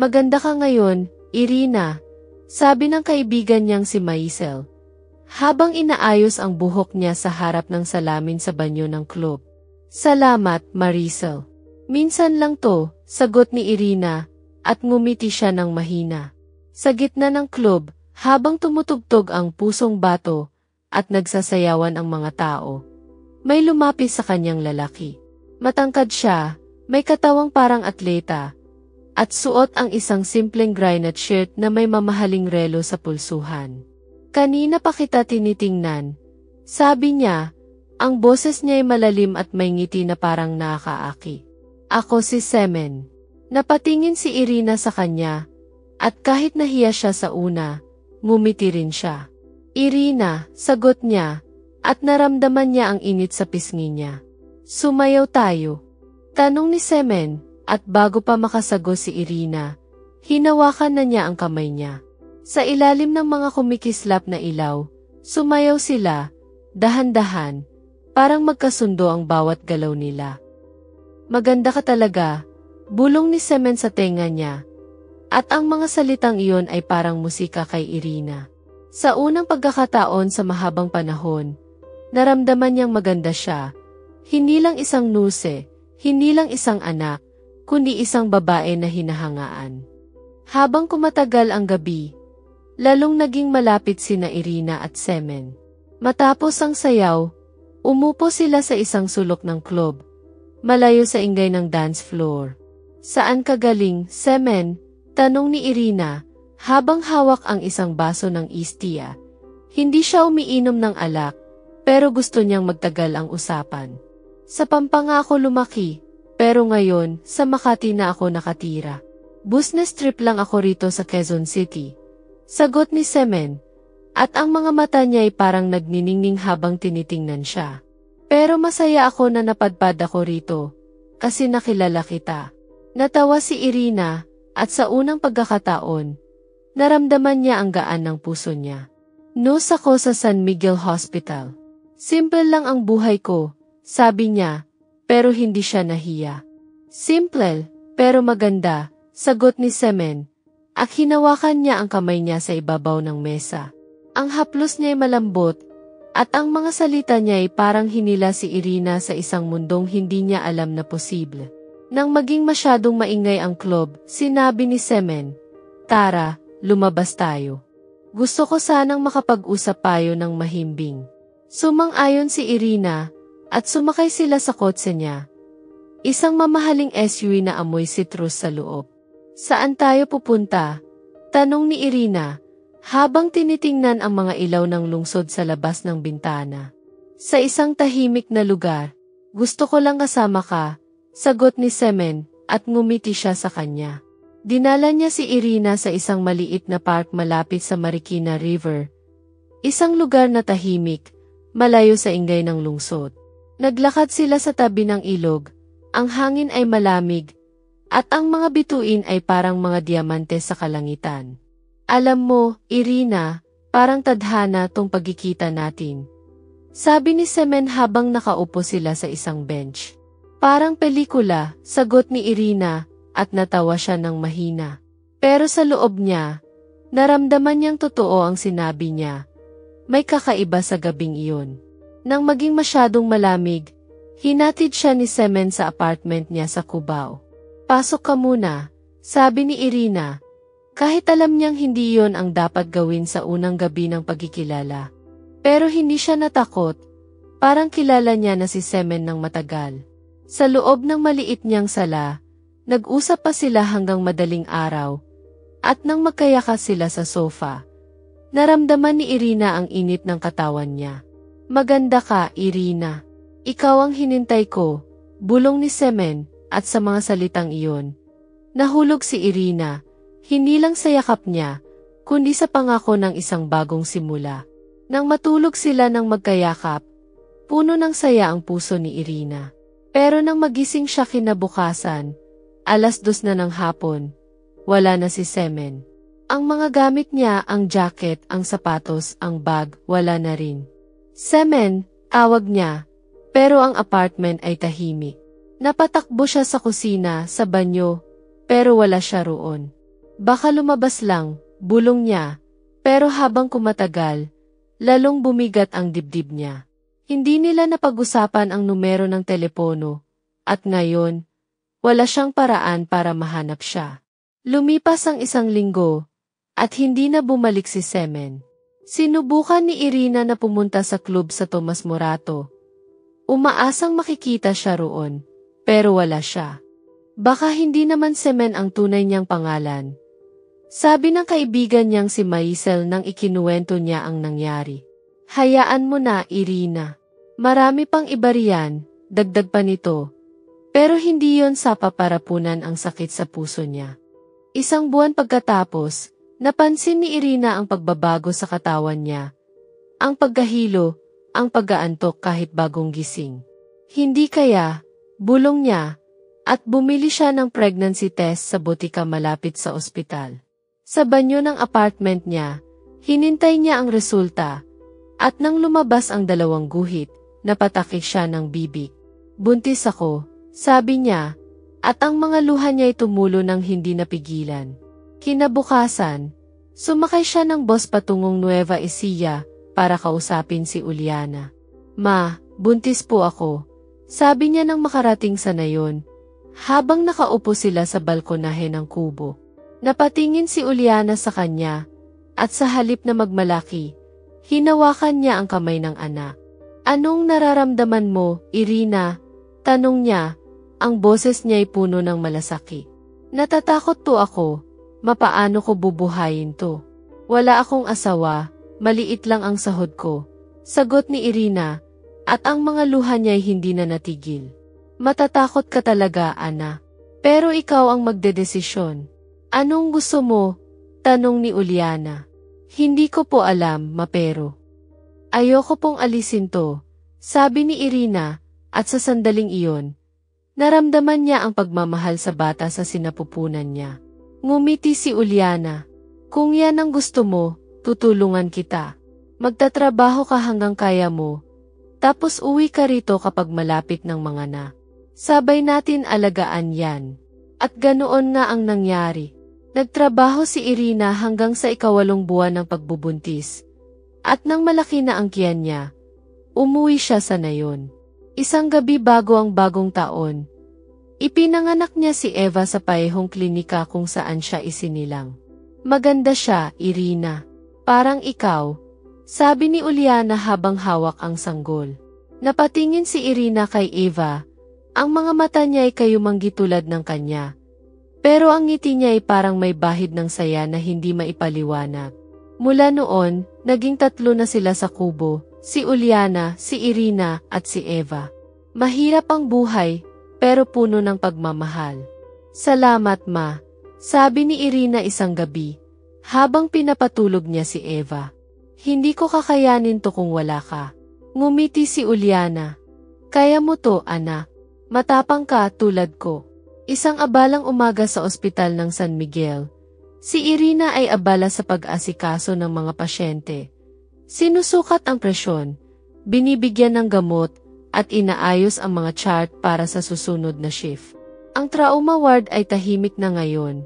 Maganda ka ngayon, Irina, sabi ng kaibigan niyang si Maisel, habang inaayos ang buhok niya sa harap ng salamin sa banyo ng club. Salamat, Marisel. Minsan lang to, sagot ni Irina, at ngumiti siya ng mahina. Sa gitna ng club, habang tumutugtog ang pusong bato, at nagsasayawan ang mga tao, may lumapis sa kanyang lalaki. Matangkad siya, may katawang parang atleta, at suot ang isang simpleng granite shirt na may mamahaling relo sa pulsuhan. Kanina pa kita tinitingnan, sabi niya, ang boses niya ay malalim at may ngiti na parang nakakaaki. Ako si Semen. Napatingin si Irina sa kanya, at kahit nahiya siya sa una, ngumiti rin siya. Irina, sagot niya, at naramdaman niya ang init sa pisngi niya. Sumayaw tayo. Tanong ni Semen, at bago pa makasagot si Irina, hinawakan na niya ang kamay niya. Sa ilalim ng mga kumikislap na ilaw, sumayaw sila, dahan-dahan, parang magkasundo ang bawat galaw nila. Maganda ka talaga, bulong ni Semen sa tenga niya, at ang mga salitang iyon ay parang musika kay Irina. Sa unang pagkakataon sa mahabang panahon, naramdaman niyang maganda siya, hindi lang isang nuse, hindi lang isang anak, kundi isang babae na hinahangaan. Habang kumatagal ang gabi, lalong naging malapit sina Irina at Semen. Matapos ang sayaw, umupo sila sa isang sulok ng club, malayo sa ingay ng dance floor. Saan ka galing, Semen? Tanong ni Irina, habang hawak ang isang baso ng istia. Hindi siya umiinom ng alak, pero gusto niyang magtagal ang usapan. Sa Pampanga ako lumaki, pero ngayon, sa Makati na ako nakatira. Business trip lang ako rito sa Quezon City. Sagot ni Semen, at ang mga mata niya ay parang nagniningning habang tinitingnan siya. Pero masaya ako na napadpad ako rito, kasi nakilala kita. Natawa si Irina, at sa unang pagkakataon, naramdaman niya ang gaan ng puso niya. Nurse ako sa San Miguel Hospital. Simple lang ang buhay ko, sabi niya, pero hindi siya nahiya. Simple, pero maganda, sagot ni Semen. At hinawakan niya ang kamay niya sa ibabaw ng mesa. Ang haplos niya ay malambot, at ang mga salita niya ay parang hinila si Irina sa isang mundong hindi niya alam na posible. Nang maging masyadong maingay ang club, sinabi ni Semen, Tara, lumabas tayo. Gusto ko sanang makapag-usap tayo ng mahimbing. Sumang-ayon si Irina, at sumakay sila sa kotse niya. Isang mamahaling SUV na amoy citrus sa loob. Saan tayo pupunta? Tanong ni Irina, habang tinitingnan ang mga ilaw ng lungsod sa labas ng bintana. Sa isang tahimik na lugar. Gusto ko lang kasama ka, sagot ni Semen, at ngumiti siya sa kanya. Dinala niya si Irina sa isang maliit na park malapit sa Marikina River. Isang lugar na tahimik, malayo sa ingay ng lungsod. Naglakad sila sa tabi ng ilog, ang hangin ay malamig, at ang mga bituin ay parang mga diamante sa kalangitan. Alam mo, Irina, parang tadhana tong pagkikita natin. Sabi ni Semen habang nakaupo sila sa isang bench. Parang pelikula, sagot ni Irina, at natawa siya ng mahina. Pero sa loob niya, naramdaman niyang totoo ang sinabi niya. May kakaiba sa gabing iyon. Nang maging masyadong malamig, hinatid siya ni Semen sa apartment niya sa Cubao. Pasok ka muna, sabi ni Irina, kahit alam niyang hindi iyon ang dapat gawin sa unang gabi ng pagkikilala. Pero hindi siya natakot, Parang kilala niya na si Semen ng matagal. Sa loob ng maliit niyang sala, nag-usap pa sila hanggang madaling araw, at nang magkayaka sila sa sofa, naramdaman ni Irina ang init ng katawan niya. Maganda ka, Irina. Ikaw ang hinintay ko, bulong ni Semen, at sa mga salitang iyon, nahulog si Irina, hindi lang sa yakap niya, kundi sa pangako ng isang bagong simula. Nang matulog sila ng magkayakap, puno ng saya ang puso ni Irina. Pero nang magising siya kinabukasan, 2:00 na ng hapon, wala na si Semen. Ang mga gamit niya, ang jacket, ang sapatos, ang bag, wala na rin. Semen, tawag niya, pero ang apartment ay tahimik. Napatakbo siya sa kusina, sa banyo, pero wala siya roon. Baka lumabas lang, bulong niya, pero habang kumatagal, lalong bumigat ang dibdib niya. Hindi nila napag-usapan ang numero ng telepono, at ngayon, wala siyang paraan para mahanap siya. Lumipas ang 1 linggo, at hindi na bumalik si Semen. Sinubukan ni Irina na pumunta sa club sa Tomas Morato. Umaasang makikita siya roon, pero wala siya. Baka hindi naman Semen ang tunay niyang pangalan. Sabi ng kaibigan niyang si Maisel nang ikinuwento niya ang nangyari. Hayaan mo na, Irina. Marami pang iba riyan, dagdag pa nito. Pero hindi yon sapa para punan ang sakit sa puso niya. 1 buwan pagkatapos, napansin ni Irina ang pagbabago sa katawan niya. Ang paggahilo, ang pag-aantok kahit bagong gising. Hindi kaya, bulong niya, at bumili siya ng pregnancy test sa botika malapit sa ospital. Sa banyo ng apartment niya, hinintay niya ang resulta, at nang lumabas ang 2 guhit, napatakik siya ng bibig. Buntis ako, sabi niya, at ang mga luha niya'y tumulo ng hindi napigilan. Kinabukasan, sumakay siya ng bus patungong Nueva Ecija para kausapin si Uliana. Ma, buntis po ako, sabi niya nang makarating sa nayon, habang nakaupo sila sa balkonahe ng kubo. Napatingin si Uliana sa kanya, at sa halip na magmalaki, hinawakan niya ang kamay ng anak. Anong nararamdaman mo, Irina? Tanong niya, ang boses niya'y puno ng malasaki. Natatakot po ako, mapaano ko bubuhayin to? Wala akong asawa, maliit lang ang sahod ko. Sagot ni Irina, at ang mga luha niya'y hindi na natigil. Matatakot ka talaga, Ana. Pero ikaw ang magdedesisyon. Anong gusto mo? Tanong ni Uliana. Hindi ko po alam, mapero. Ayoko pong alisin to, sabi ni Irina, at sa sandaling iyon, naramdaman niya ang pagmamahal sa bata sa sinapupunan niya. Ngumiti si Uliana. Kung yan ang gusto mo, tutulungan kita. Magtatrabaho ka hanggang kaya mo, tapos uwi ka rito kapag malapit ng mga na. Sabay natin alagaan yan. At ganoon nga ang nangyari. Nagtrabaho si Irina hanggang sa 8 buwan ng pagbubuntis. At nang malaki na ang tiyan niya, umuwi siya sa nayon. Isang gabi bago ang bagong taon, ipinanganak niya si Eva sa parehong klinika kung saan siya isinilang. Maganda siya, Irina. Parang ikaw, sabi ni Uliana habang hawak ang sanggol. Napatingin si Irina kay Eva, ang mga mata niya ay kayumanggi tulad ng kanya. Pero ang ngiti niya ay parang may bahid ng saya na hindi maipaliwanag. Mula noon, naging 3 na sila sa kubo, si Uliana, si Irina, at si Eva. Mahirap ang buhay, pero puno ng pagmamahal. Salamat, Ma, sabi ni Irina isang gabi, habang pinapatulog niya si Eva. Hindi ko kakayanin to kung wala ka. Ngumiti si Uliana. Kaya mo to, anak. Matapang ka tulad ko. Isang abalang umaga sa ospital ng San Miguel. Si Irina ay abala sa pag-asikaso ng mga pasyente. Sinusukat ang presyon, binibigyan ng gamot, at inaayos ang mga chart para sa susunod na shift. Ang trauma ward ay tahimik na ngayon.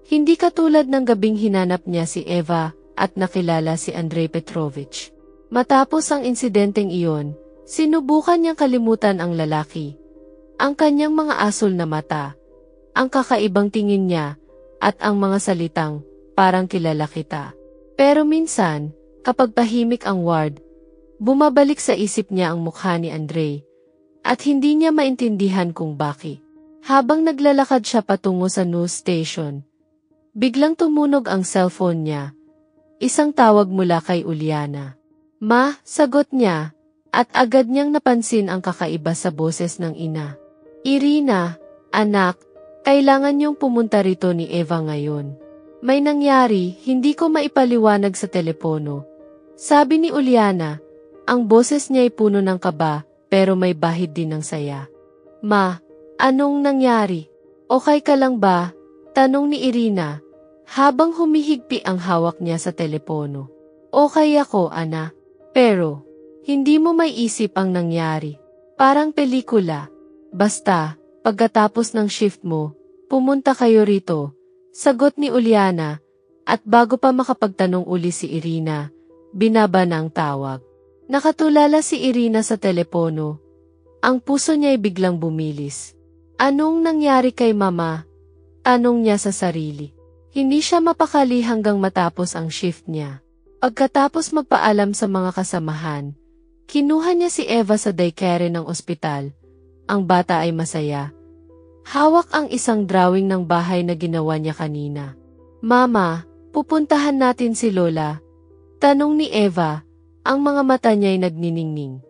Hindi katulad ng gabing hinanap niya si Eva at nakilala si Andrei Petrovich. Matapos ang insidenteng iyon, sinubukan niyang kalimutan ang lalaki. Ang kanyang mga asul na mata, ang kakaibang tingin niya, at ang mga salitang, parang kilala kita. Pero minsan, kapag tahimik ang ward, Bumabalik sa isip niya ang mukha ni Andre, at hindi niya maintindihan kung bakit. Habang naglalakad siya patungo sa news station, biglang tumunog ang cellphone niya. Isang tawag mula kay Uliana. "Ma," sagot niya, at agad niyang napansin ang kakaiba sa boses ng ina. "Irina, anak, kailangan niyong pumunta rito ni Eva ngayon. May nangyari, hindi ko maipaliwanag sa telepono." Sabi ni Uliana, ang boses niya ay puno ng kaba, pero may bahid din ng saya. "Ma, anong nangyari? Okay ka lang ba?" Tanong ni Irina, habang humihigpi ang hawak niya sa telepono. "Okay ako, anak. Pero, hindi mo may isip ang nangyari. Parang pelikula. Basta, pagkatapos ng shift mo, pumunta kayo rito." Sagot ni Uliana, at bago pa makapagtanong uli si Irina, binaba na ang tawag. Nakatulala si Irina sa telepono. Ang puso niya ay biglang bumilis. Anong nangyari kay mama? Tanong niya sa sarili. Hindi siya mapakali hanggang matapos ang shift niya. Pagkatapos magpaalam sa mga kasamahan, kinuha niya si Eva sa daycare ng ospital. Ang bata ay masaya. Hawak ang isang drawing ng bahay na ginawa niya kanina. "Mama, pupuntahan natin si Lola?" Tanong ni Eva. Ang mga mata niya ay nagniningning.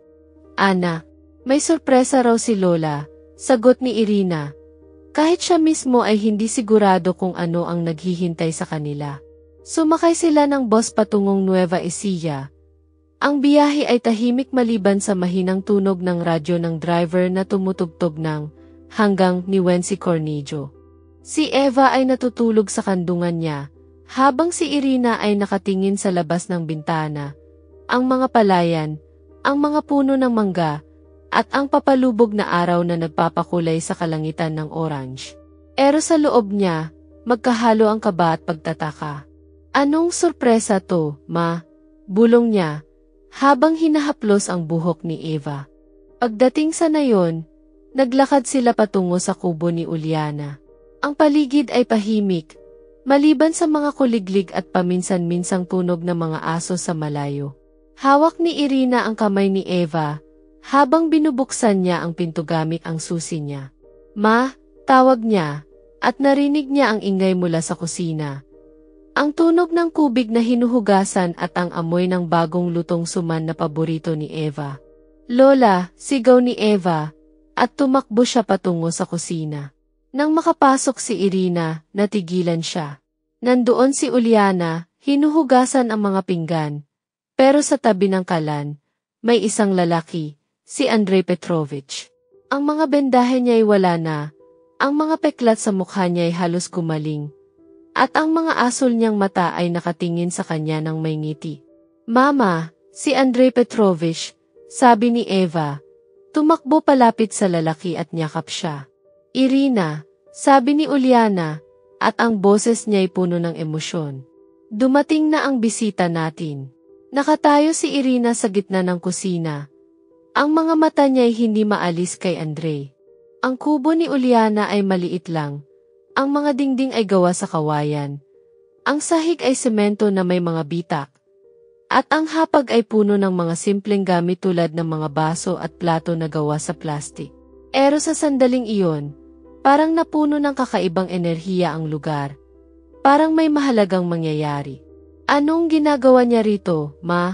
"Anak, may sorpresa raw si Lola," sagot ni Irina. Kahit siya mismo ay hindi sigurado kung ano ang naghihintay sa kanila. Sumakay sila ng bus patungong Nueva Ecija. Ang biyahe ay tahimik maliban sa mahinang tunog ng radyo ng driver na tumutugtog ng "Hanggang ni Wency Cornillo." Si Eva ay natutulog sa kandungan niya, habang si Irina ay nakatingin sa labas ng bintana. Ang mga palayan, ang mga puno ng mangga, at ang papalubog na araw na nagpapakulay sa kalangitan ng orange. Pero sa loob niya, magkahalo ang kaba at pagtataka. "Anong sorpresa to, ma?" Bulong niya, habang hinahaplos ang buhok ni Eva. Pagdating sa nayon, naglakad sila patungo sa kubo ni Uliana. Ang paligid ay pahimik, maliban sa mga kuliglig at paminsan-minsang tunog ng mga aso sa malayo. Hawak ni Irina ang kamay ni Eva, habang binubuksan niya ang pinto gamit ang susi niya. "Ma," tawag niya, at narinig niya ang ingay mula sa kusina. Ang tunog ng kubig na hinuhugasan at ang amoy ng bagong lutong suman na paborito ni Eva. "Lola," sigaw ni Eva, at tumakbo siya patungo sa kusina. Nang makapasok si Irina, natigilan siya. Nandoon si Uliana, hinuhugasan ang mga pinggan. Pero sa tabi ng kalan, may isang lalaki, si Andrei Petrovich. Ang mga bendahe niya ay wala na, ang mga peklat sa mukha niya ay halos gumaling, at ang mga asol niyang mata ay nakatingin sa kanya ng may ngiti. "Mama, si Andrei Petrovich," sabi ni Eva. Tumakbo palapit sa lalaki at niyakap siya. "Irina," sabi ni Uliana, at ang boses niya ay puno ng emosyon. "Dumating na ang bisita natin." Nakatayo si Irina sa gitna ng kusina. Ang mga mata niya ay hindi maalis kay Andre. Ang kubo ni Uliana ay maliit lang. Ang mga dingding ay gawa sa kawayan. Ang sahig ay semento na may mga bitak. At ang hapag ay puno ng mga simpleng gamit tulad ng mga baso at plato na gawa sa plastik. Pero sa sandaling iyon, parang napuno ng kakaibang enerhiya ang lugar. Parang may mahalagang mangyayari. "Anong ginagawa niya rito, ma?"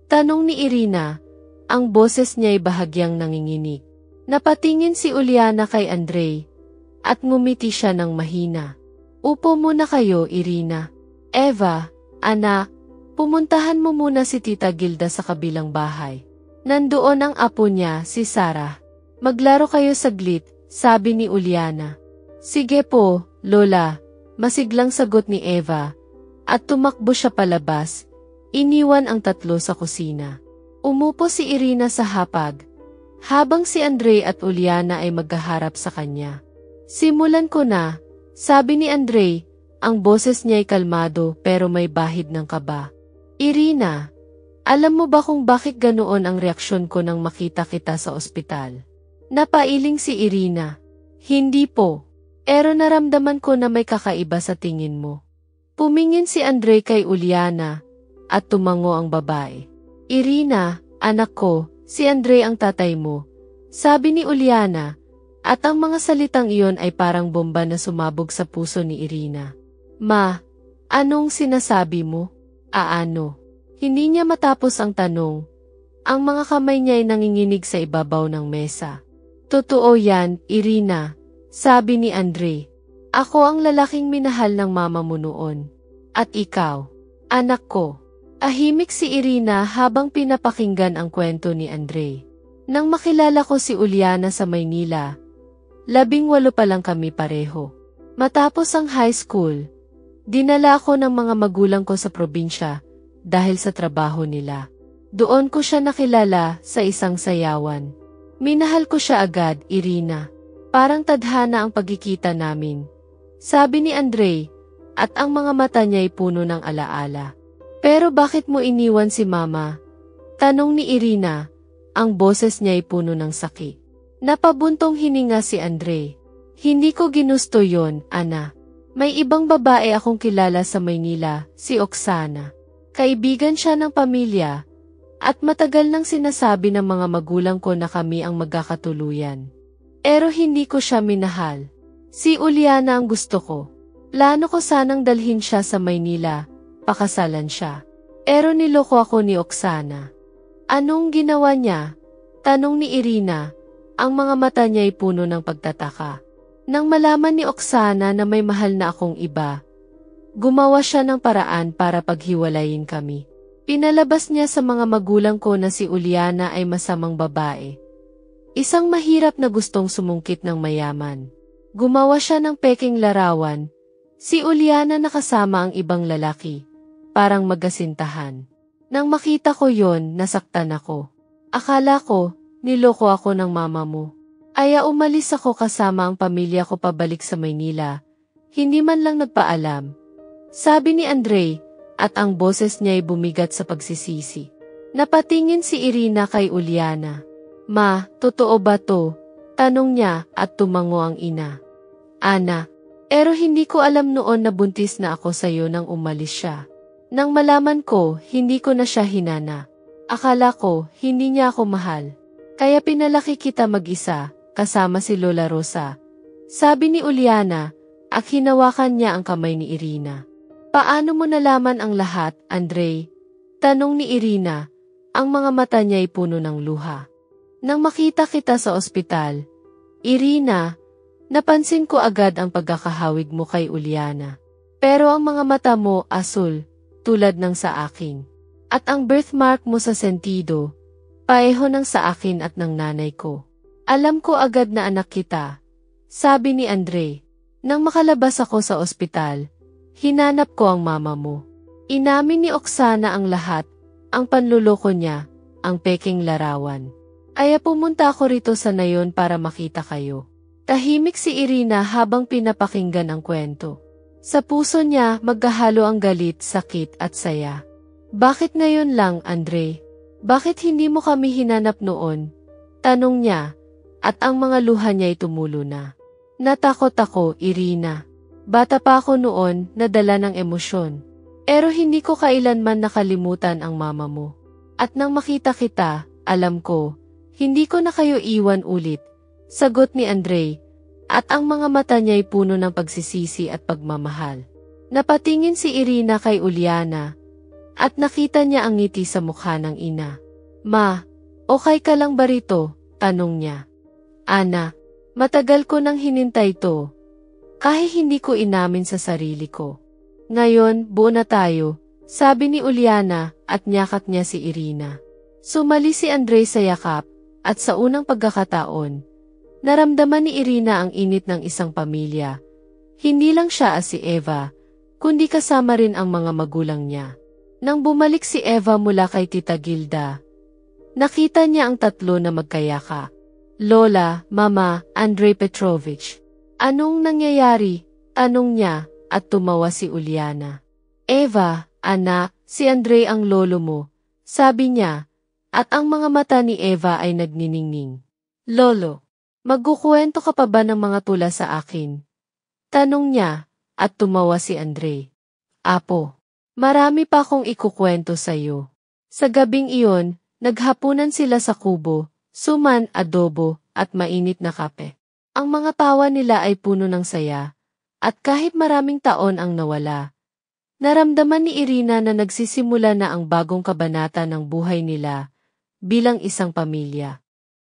Tanong ni Irina. Ang boses niya ay bahagyang nanginginig. Napatingin si Uliana kay Andre, at ngumiti siya ng mahina. "Upo muna kayo, Irina." "Eva, anak, pumuntahan mo muna si Tita Gilda sa kabilang bahay. Nandoon ang apo niya, si Sarah. Maglaro kayo saglit," sabi ni Uliana. "Sige po, Lola," masiglang sagot ni Eva. At tumakbo siya palabas, iniwan ang tatlo sa kusina. Umupo si Irina sa hapag, habang si Andre at Uliana ay magkaharap sa kanya. "Simulan ko na," sabi ni Andre, ang boses niya ay kalmado pero may bahid ng kaba. "Irina, alam mo ba kung bakit ganoon ang reaksyon ko nang makita kita sa ospital?" Napailing si Irina. "Hindi po. Pero naramdaman ko na may kakaiba sa tingin mo." Pumingin si Andre kay Uliana, at tumango ang babae. "Irina, Anak ko, si Andre ang tatay mo, sabi ni Uliana, at ang mga salitang iyon ay parang bomba na sumabog sa puso ni Irina. Ma, anong sinasabi mo? Ano? Hindi niya matapos ang tanong. Ang mga kamay niya ay nanginginig sa ibabaw ng mesa. Totoo yan, Irina, sabi ni Andre. Ako ang lalaking minahal ng mama mo noon. At ikaw, anak ko. Ahimik si Irina habang pinapakinggan ang kwento ni Andre. Nang makilala ko si Uliana sa Maynila, 18 pa lang kami pareho. Matapos ang high school, dinala ako ng mga magulang ko sa probinsya dahil sa trabaho nila. Doon ko siya nakilala sa isang sayawan. Minahal ko siya agad, Irina. Parang tadhana ang pagkikita namin. Sabi ni Andre, at ang mga mata niya ay puno ng alaala. Pero bakit mo iniwan si Mama? Tanong ni Irina, ang boses niya ay puno ng sakit. Napabuntong hininga si Andre. Hindi ko ginusto yon, Ana. May ibang babae akong kilala sa Maynila, si Oksana. Kaibigan siya ng pamilya, at matagal nang sinasabi ng mga magulang ko na kami ang magkakatuluyan. Pero hindi ko siya minahal. Si Uliana ang gusto ko. Plano ko sanang dalhin siya sa Maynila, pakasalan siya. Pero niloko ako ni Oksana. Anong ginawa niya? Tanong ni Irina, ang mga mata niya ay puno ng pagtataka. Nang malaman ni Oksana na may mahal na akong iba, gumawa siya ng paraan para paghiwalayin kami. Pinalabas niya sa mga magulang ko na si Uliana ay masamang babae. Isang mahirap na gustong sumungkit ng mayaman. Gumawa siya ng peking larawan. Si Uliana nakasama ang ibang lalaki. Parang magasintahan. Nang makita ko yon, nasaktan ako. Akala ko, niloko ako ng mama mo. Aya umalis ako kasama ang pamilya ko pabalik sa Maynila. Hindi man lang nagpaalam. Sabi ni Andre, at ang boses niya ay bumigat sa pagsisisi. Napatingin si Irina kay Uliana. Ma, totoo ba to? Tanong niya at tumango ang ina. Ana, pero hindi ko alam noon na buntis na ako sa'yo nang umalis siya. Nang malaman ko, hindi ko na siya hinana. Akala ko, hindi niya ako mahal. Kaya pinalaki kita mag-isa, kasama si Lola Rosa. Sabi ni Uliana, at hinawakan niya ang kamay ni Irina. Paano mo nalaman ang lahat, Andre? Tanong ni Irina, ang mga mata niya ay puno ng luha. Nang makita kita sa ospital, Irina, napansin ko agad ang pagkakahawig mo kay Uliana. Pero ang mga mata mo asul, tulad ng sa akin. At ang birthmark mo sa sentido, pareho ng sa akin at ng nanay ko. Alam ko agad na anak kita, sabi ni Andre. Nang makalabas ako sa ospital, hinanap ko ang mama mo. Inamin ni Oksana ang lahat, ang panluloko niya, ang peking larawan. Aya pumunta ako rito sa nayon para makita kayo. Tahimik si Irina habang pinapakinggan ang kwento. Sa puso niya maghahalo ang galit, sakit at saya. Bakit ngayon lang, Andre? Bakit hindi mo kami hinanap noon? Tanong niya, at ang mga luha niya ay tumulo na. Natakot ako, Irina. Bata pa ako noon, nadala ng emosyon. Pero hindi ko kailanman nakalimutan ang mama mo. At nang makita kita, alam ko, hindi ko na kayo iwan ulit. Sagot ni Andre, at ang mga mata niya ay puno ng pagsisisi at pagmamahal. Napatingin si Irina kay Uliana, at nakita niya ang ngiti sa mukha ng ina. Ma, okay ka lang ba rito? Tanong niya. Ana, matagal ko nang hinintay to. Kahit hindi ko inamin sa sarili ko. Ngayon, buo na tayo, sabi ni Uliana at niyakap niya si Irina. Sumali si Andre sa yakap, at sa unang pagkakataon, naramdaman ni Irina ang init ng isang pamilya. Hindi lang siya si Eva, kundi kasama rin ang mga magulang niya. Nang bumalik si Eva mula kay Tita Gilda, nakita niya ang tatlo na magkayaka. Lola, Mama, Andre Petrovich. Anong nangyayari? Tanong niya, at tumawa si Uliana. Eva, anak, si Andre ang lolo mo, sabi niya, at ang mga mata ni Eva ay nagniningning. Lolo, magkukuwento ka pa ba ng mga tula sa akin? Tanong niya, at tumawa si Andre. Apo, marami pa akong ikukwento sa iyo. Sa gabing iyon, Naghapunan sila sa kubo, suman, adobo, at mainit na kape. Ang mga tawa nila ay puno ng saya, at kahit maraming taon ang nawala, naramdaman ni Irina na nagsisimula na ang bagong kabanata ng buhay nila bilang isang pamilya.